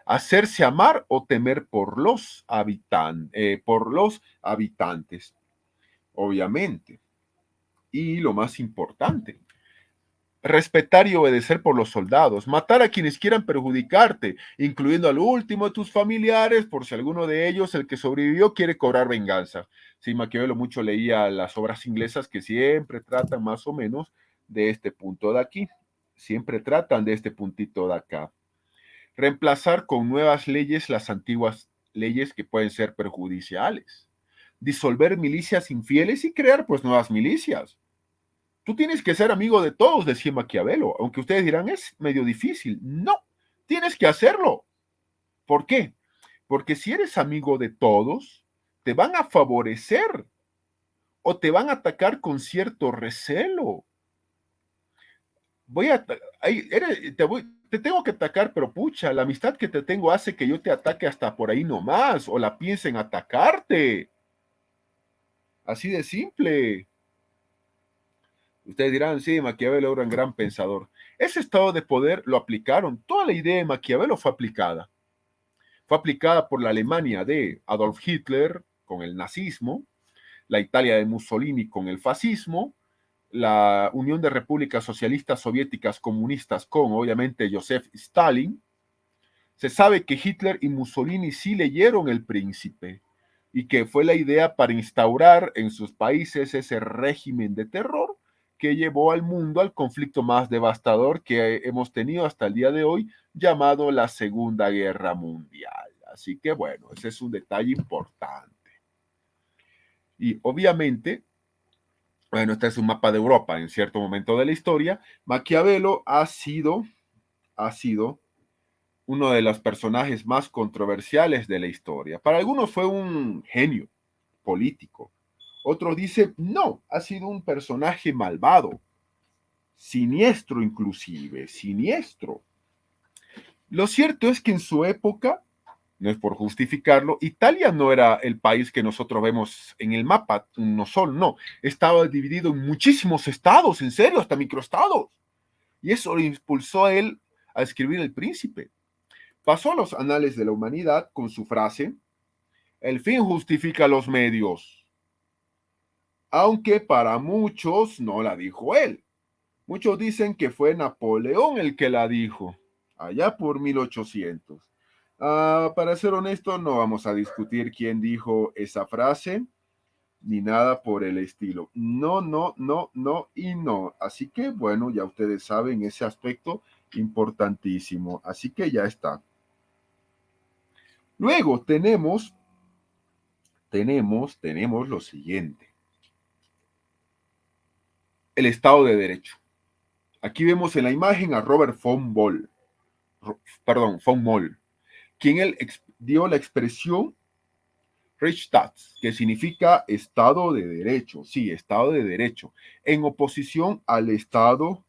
hacerse amar o temer por los habitantes, obviamente. Y lo más importante, respetar y obedecer por los soldados, matar a quienes quieran perjudicarte, incluyendo al último de tus familiares, por si alguno de ellos, el que sobrevivió, quiere cobrar venganza. Sí, Maquiavelo mucho leía las obras inglesas que siempre tratan más o menos de este punto de aquí, siempre tratan de este puntito de acá. Reemplazar con nuevas leyes las antiguas leyes que pueden ser perjudiciales. Disolver milicias infieles y crear pues nuevas milicias. Tú tienes que ser amigo de todos, decía Maquiavelo, aunque ustedes dirán, es medio difícil. No, tienes que hacerlo. ¿Por qué? Porque si eres amigo de todos, te van a favorecer o te van a atacar con cierto recelo. Te tengo que atacar, pero pucha, la amistad que te tengo hace que yo te ataque hasta por ahí nomás, o la piense en atacarte. Así de simple. Ustedes dirán, sí, Maquiavelo era un gran pensador. Ese estado de poder lo aplicaron. Toda la idea de Maquiavelo fue aplicada. Fue aplicada por la Alemania de Adolf Hitler con el nazismo, la Italia de Mussolini con el fascismo, la Unión de Repúblicas Socialistas Soviéticas Comunistas con, obviamente, Joseph Stalin. Se sabe que Hitler y Mussolini sí leyeron El Príncipe y que fue la idea para instaurar en sus países ese régimen de terror que llevó al mundo al conflicto más devastador que hemos tenido hasta el día de hoy, llamado la Segunda Guerra Mundial. Así que bueno, ese es un detalle importante. Y obviamente, bueno, este es un mapa de Europa en cierto momento de la historia. Maquiavelo ha sido uno de los personajes más controversiales de la historia. Para algunos fue un genio político. Otros dicen, no, ha sido un personaje malvado, siniestro inclusive, siniestro. Lo cierto es que en su época, no es por justificarlo, Italia no era el país que nosotros vemos en el mapa, no solo, no, estaba dividido en muchísimos estados, en serio, hasta microestados. Y eso lo impulsó a él a escribir El Príncipe. Pasó a los anales de la humanidad con su frase, el fin justifica los medios. Aunque para muchos no la dijo él. Muchos dicen que fue Napoleón el que la dijo, allá por 1800. Para ser honesto, no vamos a discutir quién dijo esa frase, ni nada por el estilo. No, no, no, no y no. Así que, bueno, ya ustedes saben ese aspecto importantísimo. Así que ya está. Luego tenemos lo siguiente. El Estado de Derecho. Aquí vemos en la imagen a Robert von Moll, quien él dio la expresión Rechtsstaat, que significa Estado de Derecho, sí, Estado de Derecho, en oposición al Estado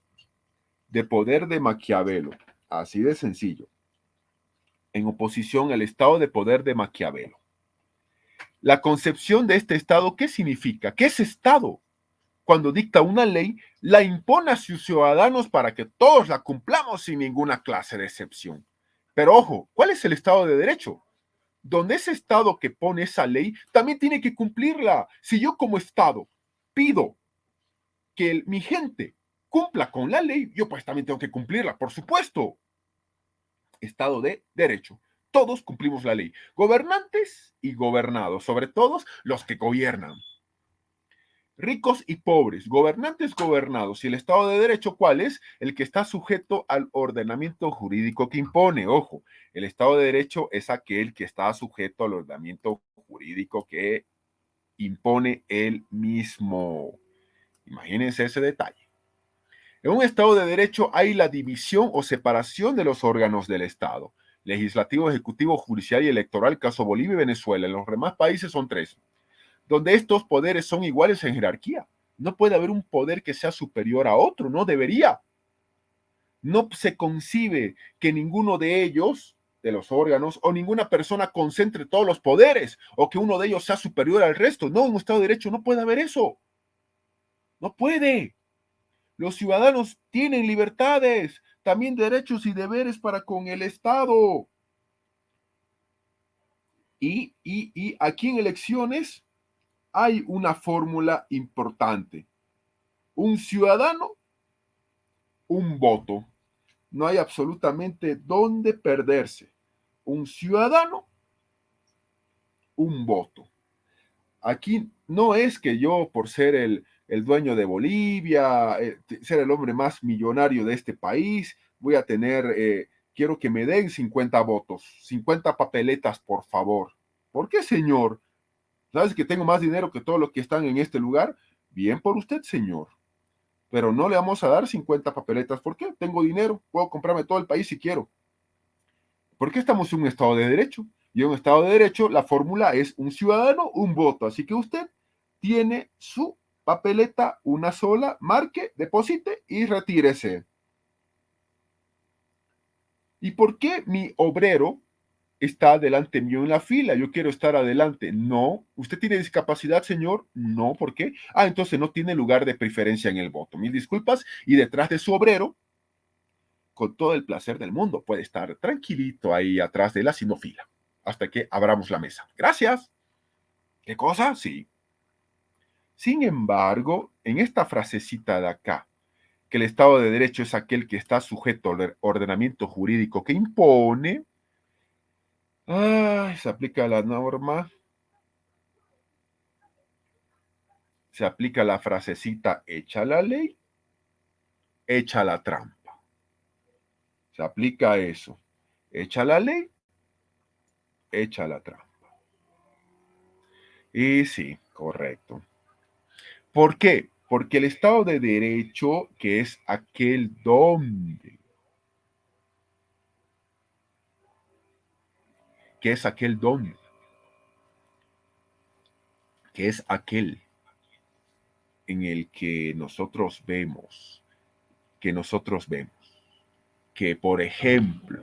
de poder de Maquiavelo, así de sencillo, en oposición al Estado de poder de Maquiavelo. La concepción de este Estado, ¿qué significa? ¿Qué es Estado? Cuando dicta una ley, la impone a sus ciudadanos para que todos la cumplamos sin ninguna clase de excepción. Pero ojo, ¿cuál es el Estado de Derecho? Donde ese Estado que pone esa ley también tiene que cumplirla. Si yo como Estado pido que mi gente cumpla con la ley, yo pues también tengo que cumplirla, por supuesto. Estado de Derecho. Todos cumplimos la ley. Gobernantes y gobernados, sobre todo los que gobiernan. Ricos y pobres, gobernantes, gobernados. ¿Y el Estado de Derecho cuál es? El que está sujeto al ordenamiento jurídico que impone. Ojo, el Estado de Derecho es aquel que está sujeto al ordenamiento jurídico que impone él mismo. Imagínense ese detalle. En un Estado de Derecho hay la división o separación de los órganos del Estado. Legislativo, ejecutivo, judicial y electoral, caso Bolivia y Venezuela. En los demás países son 3. Donde estos poderes son iguales en jerarquía. No puede haber un poder que sea superior a otro, no debería. No se concibe que ninguno de ellos, de los órganos, o ninguna persona concentre todos los poderes, o que uno de ellos sea superior al resto. No, en un Estado de Derecho no puede haber eso. No puede. Los ciudadanos tienen libertades, también derechos y deberes para con el Estado. Y aquí en elecciones hay una fórmula importante. Un ciudadano, un voto. No hay absolutamente dónde perderse. Un ciudadano, un voto. Aquí no es que yo, por ser el dueño de Bolivia, ser el hombre más millonario de este país, voy a tener, quiero que me den 50 votos, 50 papeletas, por favor. ¿Por qué, señor? ¿Sabes que tengo más dinero que todos los que están en este lugar? Bien por usted, señor. Pero no le vamos a dar 50 papeletas. ¿Por qué? Tengo dinero, puedo comprarme todo el país si quiero. ¿Por qué estamos en un Estado de Derecho? Y en un Estado de Derecho la fórmula es un ciudadano, un voto. Así que usted tiene su papeleta, una sola, marque, deposite y retírese. ¿Y por qué mi obrero está delante mío en la fila? Yo quiero estar adelante. No. ¿Usted tiene discapacidad, señor? No. ¿Por qué? Entonces no tiene lugar de preferencia en el voto. Mil disculpas. Y detrás de su obrero, con todo el placer del mundo, puede estar tranquilito ahí atrás de él haciendo fila. hasta que abramos la mesa. Gracias. ¿Qué cosa? Sí. Sin embargo, en esta frasecita de acá, que el Estado de Derecho es aquel que está sujeto al ordenamiento jurídico que impone, se aplica la norma, se aplica la frasecita hecha la ley, hecha la trampa. Se aplica eso. Hecha la ley, hecha la trampa. Y sí, correcto. ¿Por qué? Porque el Estado de Derecho, que es aquel donde, que es aquel donde, que es aquel en el que nosotros vemos, que por ejemplo,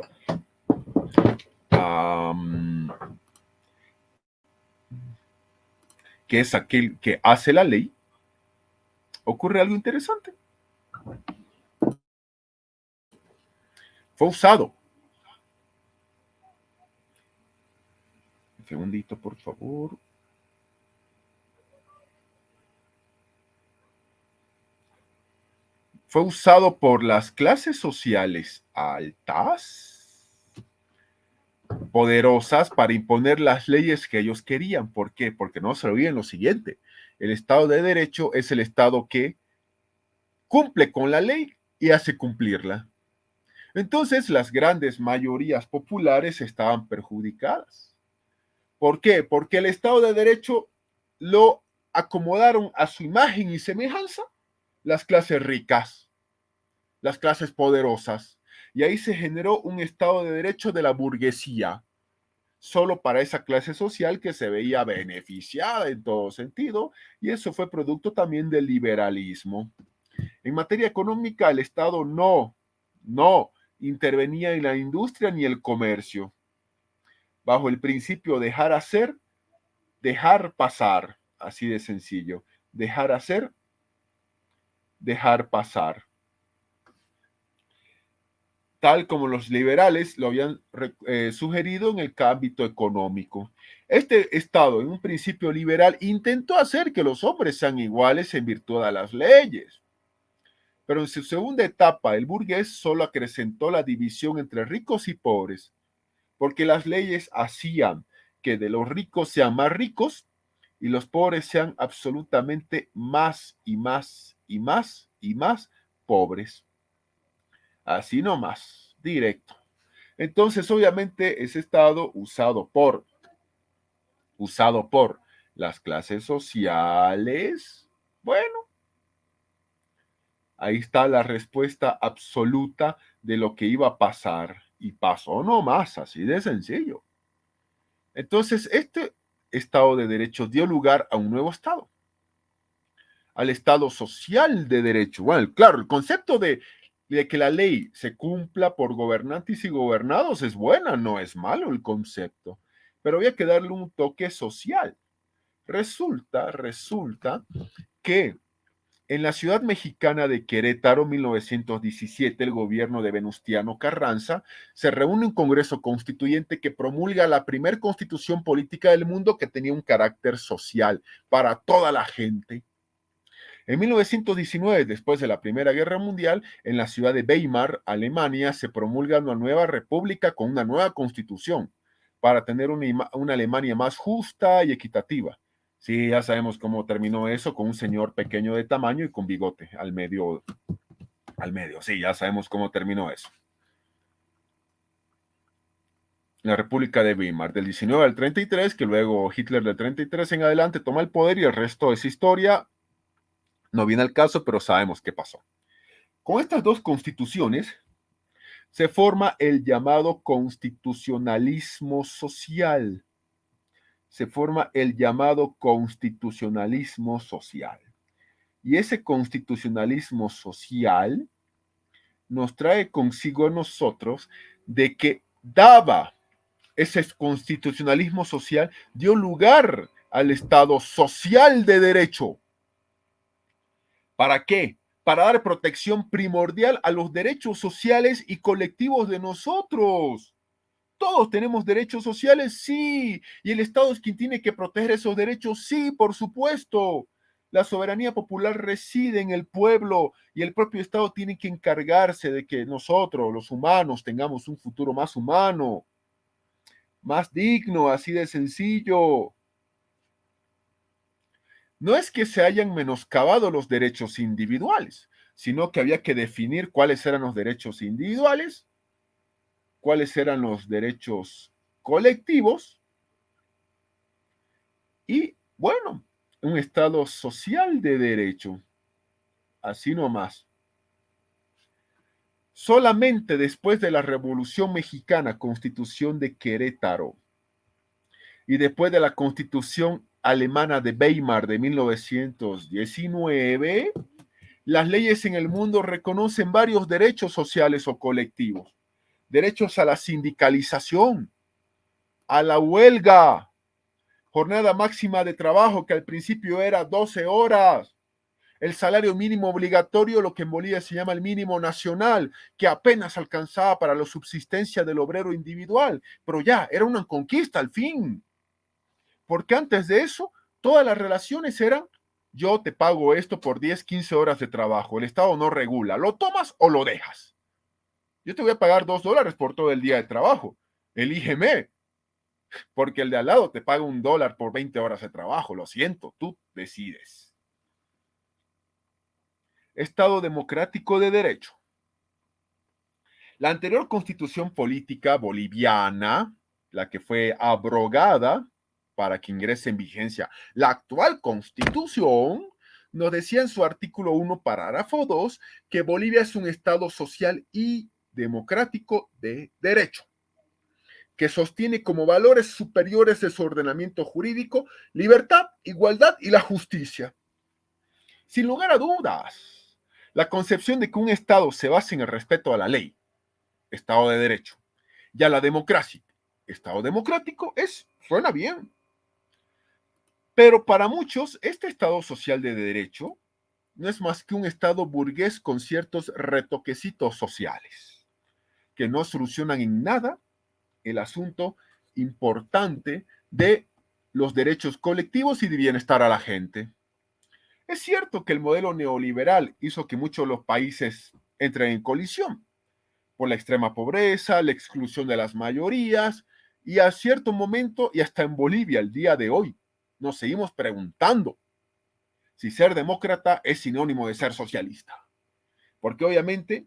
que es aquel que hace la ley, ocurre algo interesante. Fue usado. Un segundito, por favor. Fue usado por las clases sociales altas, poderosas, para imponer las leyes que ellos querían. ¿Por qué? Porque no se olviden lo siguiente. El Estado de Derecho es el Estado que cumple con la ley y hace cumplirla. Entonces, las grandes mayorías populares estaban perjudicadas. ¿Por qué? Porque el Estado de Derecho lo acomodaron a su imagen y semejanza las clases ricas, las clases poderosas, y ahí se generó un Estado de Derecho de la burguesía, solo para esa clase social que se veía beneficiada en todo sentido, y eso fue producto también del liberalismo. En materia económica, el Estado no intervenía en la industria ni el comercio, bajo el principio dejar hacer, dejar pasar, así de sencillo, dejar hacer, dejar pasar, tal como los liberales lo habían sugerido en el ámbito económico. Este Estado, en un principio liberal, intentó hacer que los hombres sean iguales en virtud de las leyes. Pero en su segunda etapa, el burgués solo acrecentó la división entre ricos y pobres, porque las leyes hacían que de los ricos sean más ricos y los pobres sean absolutamente más y más y más y más pobres. Así nomás, directo. Entonces, obviamente, ese Estado usado por las clases sociales, bueno, ahí está la respuesta absoluta de lo que iba a pasar y pasó nomás, así de sencillo. Entonces, este Estado de Derecho dio lugar a un nuevo Estado, al Estado social de derecho. Bueno, claro, el concepto de que la ley se cumpla por gobernantes y gobernados es buena, no es malo el concepto, pero había que darle un toque social. Resulta que en la ciudad mexicana de Querétaro, 1917, el gobierno de Venustiano Carranza se reúne un Congreso Constituyente que promulga la primer constitución política del mundo que tenía un carácter social para toda la gente. En 1919, después de la Primera Guerra Mundial, en la ciudad de Weimar, Alemania, se promulga una nueva república con una nueva constitución para tener una Alemania más justa y equitativa. Sí, ya sabemos cómo terminó eso, con un señor pequeño de tamaño y con bigote al medio. Sí, ya sabemos cómo terminó eso. La República de Weimar, del 19 al 33, que luego Hitler del 33 en adelante toma el poder y el resto es historia. No viene al caso, pero sabemos qué pasó. Con estas dos constituciones se forma el llamado constitucionalismo social. Y ese constitucionalismo social nos trae consigo a nosotros de que daba ese constitucionalismo social, dio lugar al Estado social de derecho. ¿Para qué? Para dar protección primordial a los derechos sociales y colectivos de nosotros. ¿Todos tenemos derechos sociales? Sí. ¿Y el Estado es quien tiene que proteger esos derechos? Sí, por supuesto. La soberanía popular reside en el pueblo y el propio Estado tiene que encargarse de que nosotros, los humanos, tengamos un futuro más humano, más digno, así de sencillo. No es que se hayan menoscabado los derechos individuales, sino que había que definir cuáles eran los derechos individuales, cuáles eran los derechos colectivos y, bueno, un Estado social de derecho, así nomás. Solamente después de la Revolución Mexicana, Constitución de Querétaro, y después de la Constitución Alemana de Weimar de 1919, las leyes en el mundo reconocen varios derechos sociales o colectivos. Derechos a la sindicalización, a la huelga, jornada máxima de trabajo que al principio era 12 horas, el salario mínimo obligatorio, lo que en Bolivia se llama el mínimo nacional, que apenas alcanzaba para la subsistencia del obrero individual, pero ya era una conquista al fin, porque antes de eso todas las relaciones eran: yo te pago esto por 10, 15 horas de trabajo, el Estado no regula, lo tomas o lo dejas. Yo te voy a pagar $2 por todo el día de trabajo, elígeme, porque el de al lado te paga $1 por 20 horas de trabajo, lo siento, tú decides. Estado democrático de derecho. La anterior constitución política boliviana, la que fue abrogada para que ingrese en vigencia la actual constitución, nos decía en su artículo 1, parágrafo 2, que Bolivia es un estado social y democrático de derecho, que sostiene como valores superiores de su ordenamiento jurídico libertad, igualdad y la justicia. Sin lugar a dudas, la concepción de que un Estado se basa en el respeto a la ley, Estado de Derecho, y a la democracia, Estado democrático, suena bien. Pero para muchos, este Estado social de derecho no es más que un Estado burgués con ciertos retoquecitos sociales, que no solucionan en nada el asunto importante de los derechos colectivos y de bienestar a la gente. Es cierto que el modelo neoliberal hizo que muchos de los países entren en colisión por la extrema pobreza, la exclusión de las mayorías, y a cierto momento, y hasta en Bolivia el día de hoy, nos seguimos preguntando si ser demócrata es sinónimo de ser socialista. Porque obviamente,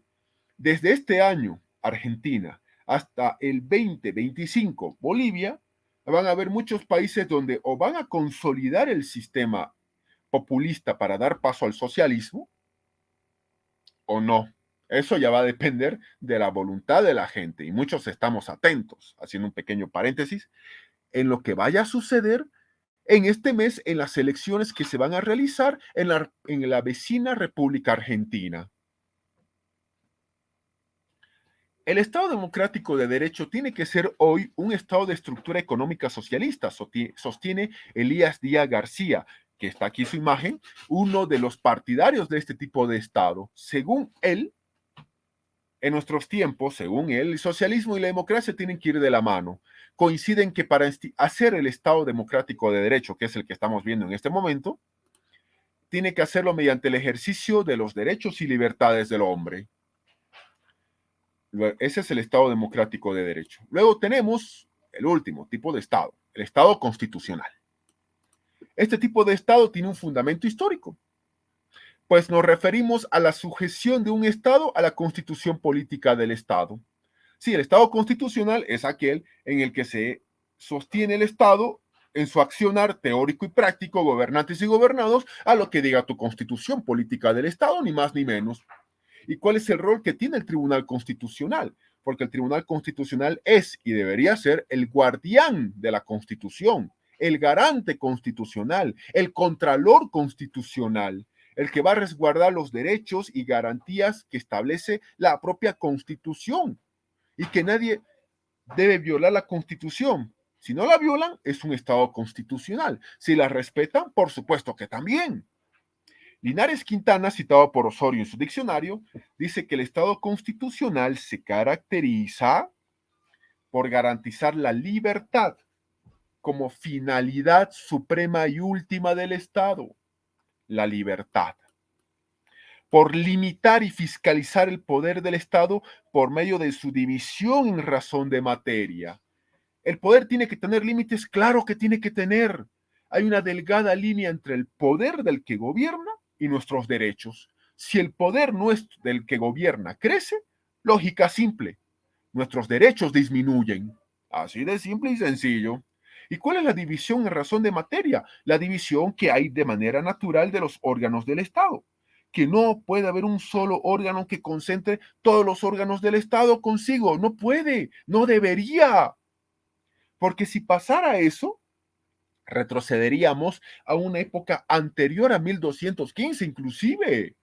desde este año, Argentina, hasta el 2025, Bolivia, van a haber muchos países donde o van a consolidar el sistema populista para dar paso al socialismo o no. Eso ya va a depender de la voluntad de la gente y muchos estamos atentos, haciendo un pequeño paréntesis, en lo que vaya a suceder en este mes en las elecciones que se van a realizar en la vecina República Argentina. El Estado democrático de derecho tiene que ser hoy un Estado de estructura económica socialista, sostiene Elías Díaz García, que está aquí su imagen, uno de los partidarios de este tipo de Estado. Según él, en nuestros tiempos, según él, el socialismo y la democracia tienen que ir de la mano. Coinciden que para hacer el Estado democrático de derecho, que es el que estamos viendo en este momento, tiene que hacerlo mediante el ejercicio de los derechos y libertades del hombre. Ese es el Estado democrático de derecho. Luego tenemos el último tipo de Estado, el Estado constitucional. Este tipo de Estado tiene un fundamento histórico, pues nos referimos a la sujeción de un Estado a la constitución política del Estado. Sí, el Estado constitucional es aquel en el que se sostiene el Estado en su accionar teórico y práctico, gobernantes y gobernados, a lo que diga tu constitución política del Estado, ni más ni menos. ¿Y cuál es el rol que tiene el Tribunal Constitucional? Porque el Tribunal Constitucional es y debería ser el guardián de la Constitución, el garante constitucional, el contralor constitucional, el que va a resguardar los derechos y garantías que establece la propia Constitución y que nadie debe violar la Constitución. Si no la violan, es un Estado constitucional. Si la respetan, por supuesto que también. Linares Quintana, citado por Osorio en su diccionario, dice que el Estado constitucional se caracteriza por garantizar la libertad como finalidad suprema y última del Estado, la libertad, por limitar y fiscalizar el poder del Estado por medio de su división en razón de materia. El poder tiene que tener límites, claro que tiene que tener. Hay una delgada línea entre el poder del que gobierna y nuestros derechos. Si el poder nuestro del que gobierna crece, lógica simple, nuestros derechos disminuyen. Así de simple y sencillo. ¿Y cuál es la división en razón de materia? La división que hay de manera natural de los órganos del Estado. Que no puede haber un solo órgano que concentre todos los órganos del Estado consigo. No puede, no debería. Porque si pasara eso, retrocederíamos a una época anterior a 1215 inclusive.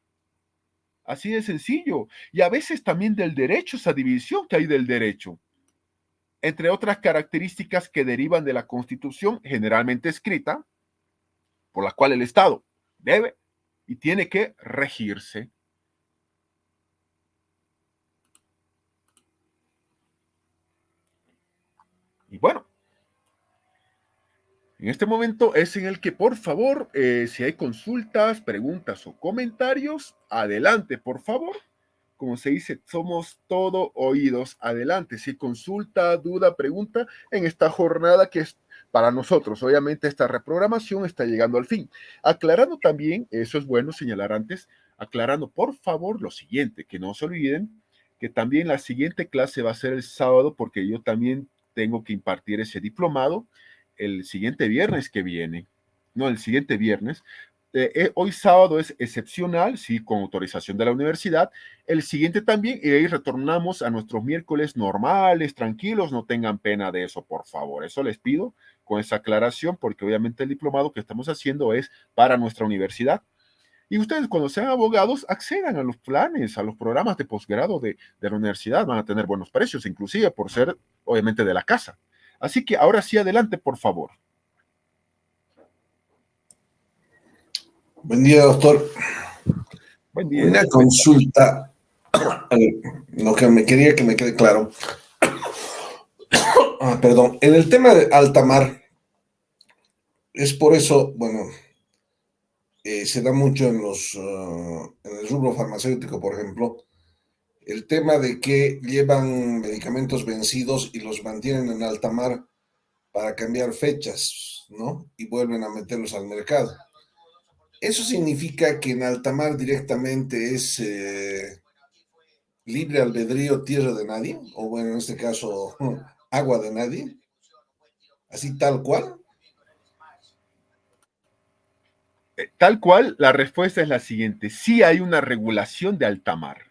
Así de sencillo. Y a veces también del derecho, esa división que hay del derecho. Entre otras características que derivan de la Constitución generalmente escrita, por la cual el Estado debe y tiene que regirse. Y bueno, en este momento es en el que, por favor, si hay consultas, preguntas o comentarios, adelante, por favor. Como se dice, somos todo oídos. Adelante, si consulta, duda, pregunta en esta jornada que es para nosotros. Obviamente esta reprogramación está llegando al fin. Aclarando también, eso es bueno señalar antes, aclarando por favor lo siguiente, que no se olviden que también la siguiente clase va a ser el sábado porque yo también tengo que impartir ese diplomado el siguiente viernes que viene. No, el siguiente viernes. Hoy sábado es excepcional, sí, con autorización de la universidad. El siguiente también, y ahí retornamos a nuestros miércoles normales, tranquilos, no tengan pena de eso, por favor. Eso les pido con esa aclaración, porque obviamente el diplomado que estamos haciendo es para nuestra universidad. Y ustedes cuando sean abogados, accedan a los planes, a los programas de posgrado de la universidad, van a tener buenos precios, inclusive por ser, obviamente, de la casa. Así que ahora sí, adelante, por favor. Buen día, doctor. Buen día. Una consulta, lo que me quería que me quede claro. Perdón, en el tema de alta mar, es por eso, bueno, se da mucho en el rubro farmacéutico, por ejemplo, el tema de que llevan medicamentos vencidos y los mantienen en alta mar para cambiar fechas, ¿no? Y vuelven a meterlos al mercado. ¿Eso significa que en alta mar directamente es libre albedrío, tierra de nadie? O bueno, en este caso, agua de nadie. Así tal cual. Tal cual, la respuesta es la siguiente. Sí hay una regulación de alta mar.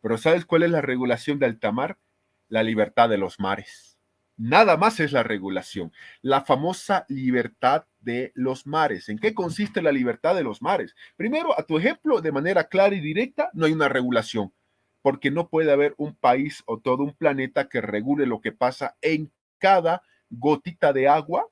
Pero ¿sabes cuál es la regulación de alta mar? La libertad de los mares. Nada más es la regulación. La famosa libertad de los mares. ¿En qué consiste la libertad de los mares? Primero, a tu ejemplo, de manera clara y directa, no hay una regulación, porque no puede haber un país o todo un planeta que regule lo que pasa en cada gotita de agua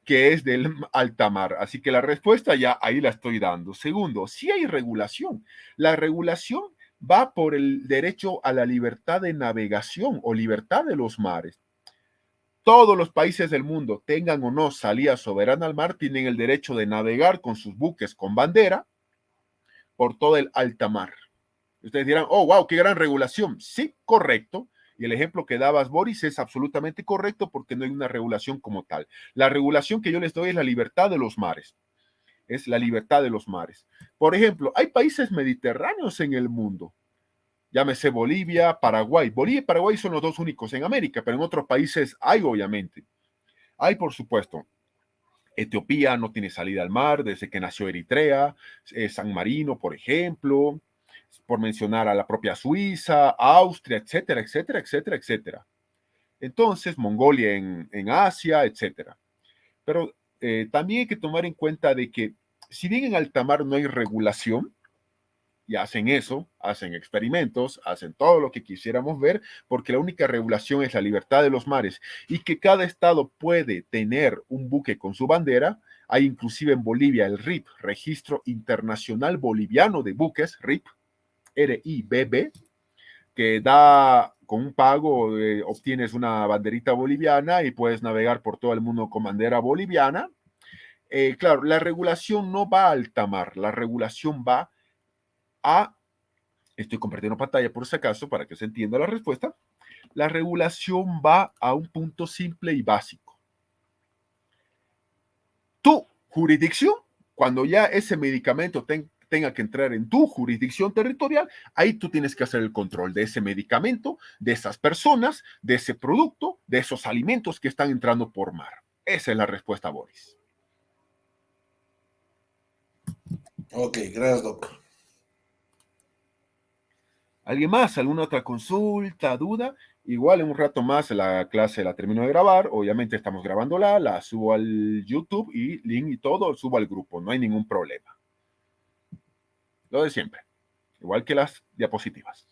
que es del alta mar. Así que la respuesta ya ahí la estoy dando. Segundo, sí hay regulación. La regulación va por el derecho a la libertad de navegación o libertad de los mares. Todos los países del mundo, tengan o no salida soberana al mar, tienen el derecho de navegar con sus buques con bandera por todo el alta mar. Ustedes dirán, oh, wow, qué gran regulación. Sí, correcto. Y el ejemplo que dabas, Boris, es absolutamente correcto porque no hay una regulación como tal. La regulación que yo les doy es la libertad de los mares. Es la libertad de los mares. Por ejemplo, hay países mediterráneos en el mundo. Llámese Bolivia, Paraguay. Bolivia y Paraguay son los dos únicos en América, pero en otros países hay, obviamente. Hay, por supuesto. Etiopía no tiene salida al mar desde que nació Eritrea. San Marino, por ejemplo, por mencionar a la propia Suiza, Austria, etcétera, etcétera, etcétera, etcétera. Entonces, Mongolia en Asia, etcétera. Pero también hay que tomar en cuenta de que si bien en alta mar no hay regulación, y hacen eso, hacen experimentos, hacen todo lo que quisiéramos ver, porque la única regulación es la libertad de los mares y que cada estado puede tener un buque con su bandera. Hay inclusive en Bolivia el RIB, Registro Internacional Boliviano de Buques, RIB, RIBB, que da con un pago obtienes una banderita boliviana y puedes navegar por todo el mundo con bandera boliviana. Claro, la regulación no va a alta mar, la regulación va a, estoy compartiendo pantalla por si acaso para que se entienda la respuesta, la regulación va a un punto simple y básico. Tu jurisdicción, cuando ya ese medicamento tenga que entrar en tu jurisdicción territorial, ahí tú tienes que hacer el control de ese medicamento, de esas personas, de ese producto, de esos alimentos que están entrando por mar. Esa es la respuesta, Boris. Ok, gracias, doctor. ¿Alguien más? ¿Alguna otra consulta, duda? Igual en un rato más la clase la termino de grabar. Obviamente estamos grabándola, la subo al YouTube y link y todo, subo al grupo. No hay ningún problema. Lo de siempre. Igual que las diapositivas.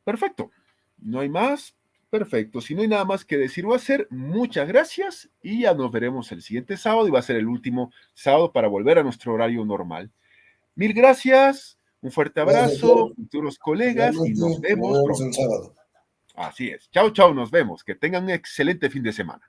Perfecto. No hay más. Perfecto. Si no hay nada más que decir o hacer, muchas gracias y ya nos veremos el siguiente sábado y va a ser el último sábado para volver a nuestro horario normal. Mil gracias. Un fuerte Gracias, abrazo, doctor. futuros colegas, y Igualmente, nos nos vemos vemos pronto. el sábado. Así es. Chao, chao, nos vemos. Que tengan un excelente fin de semana.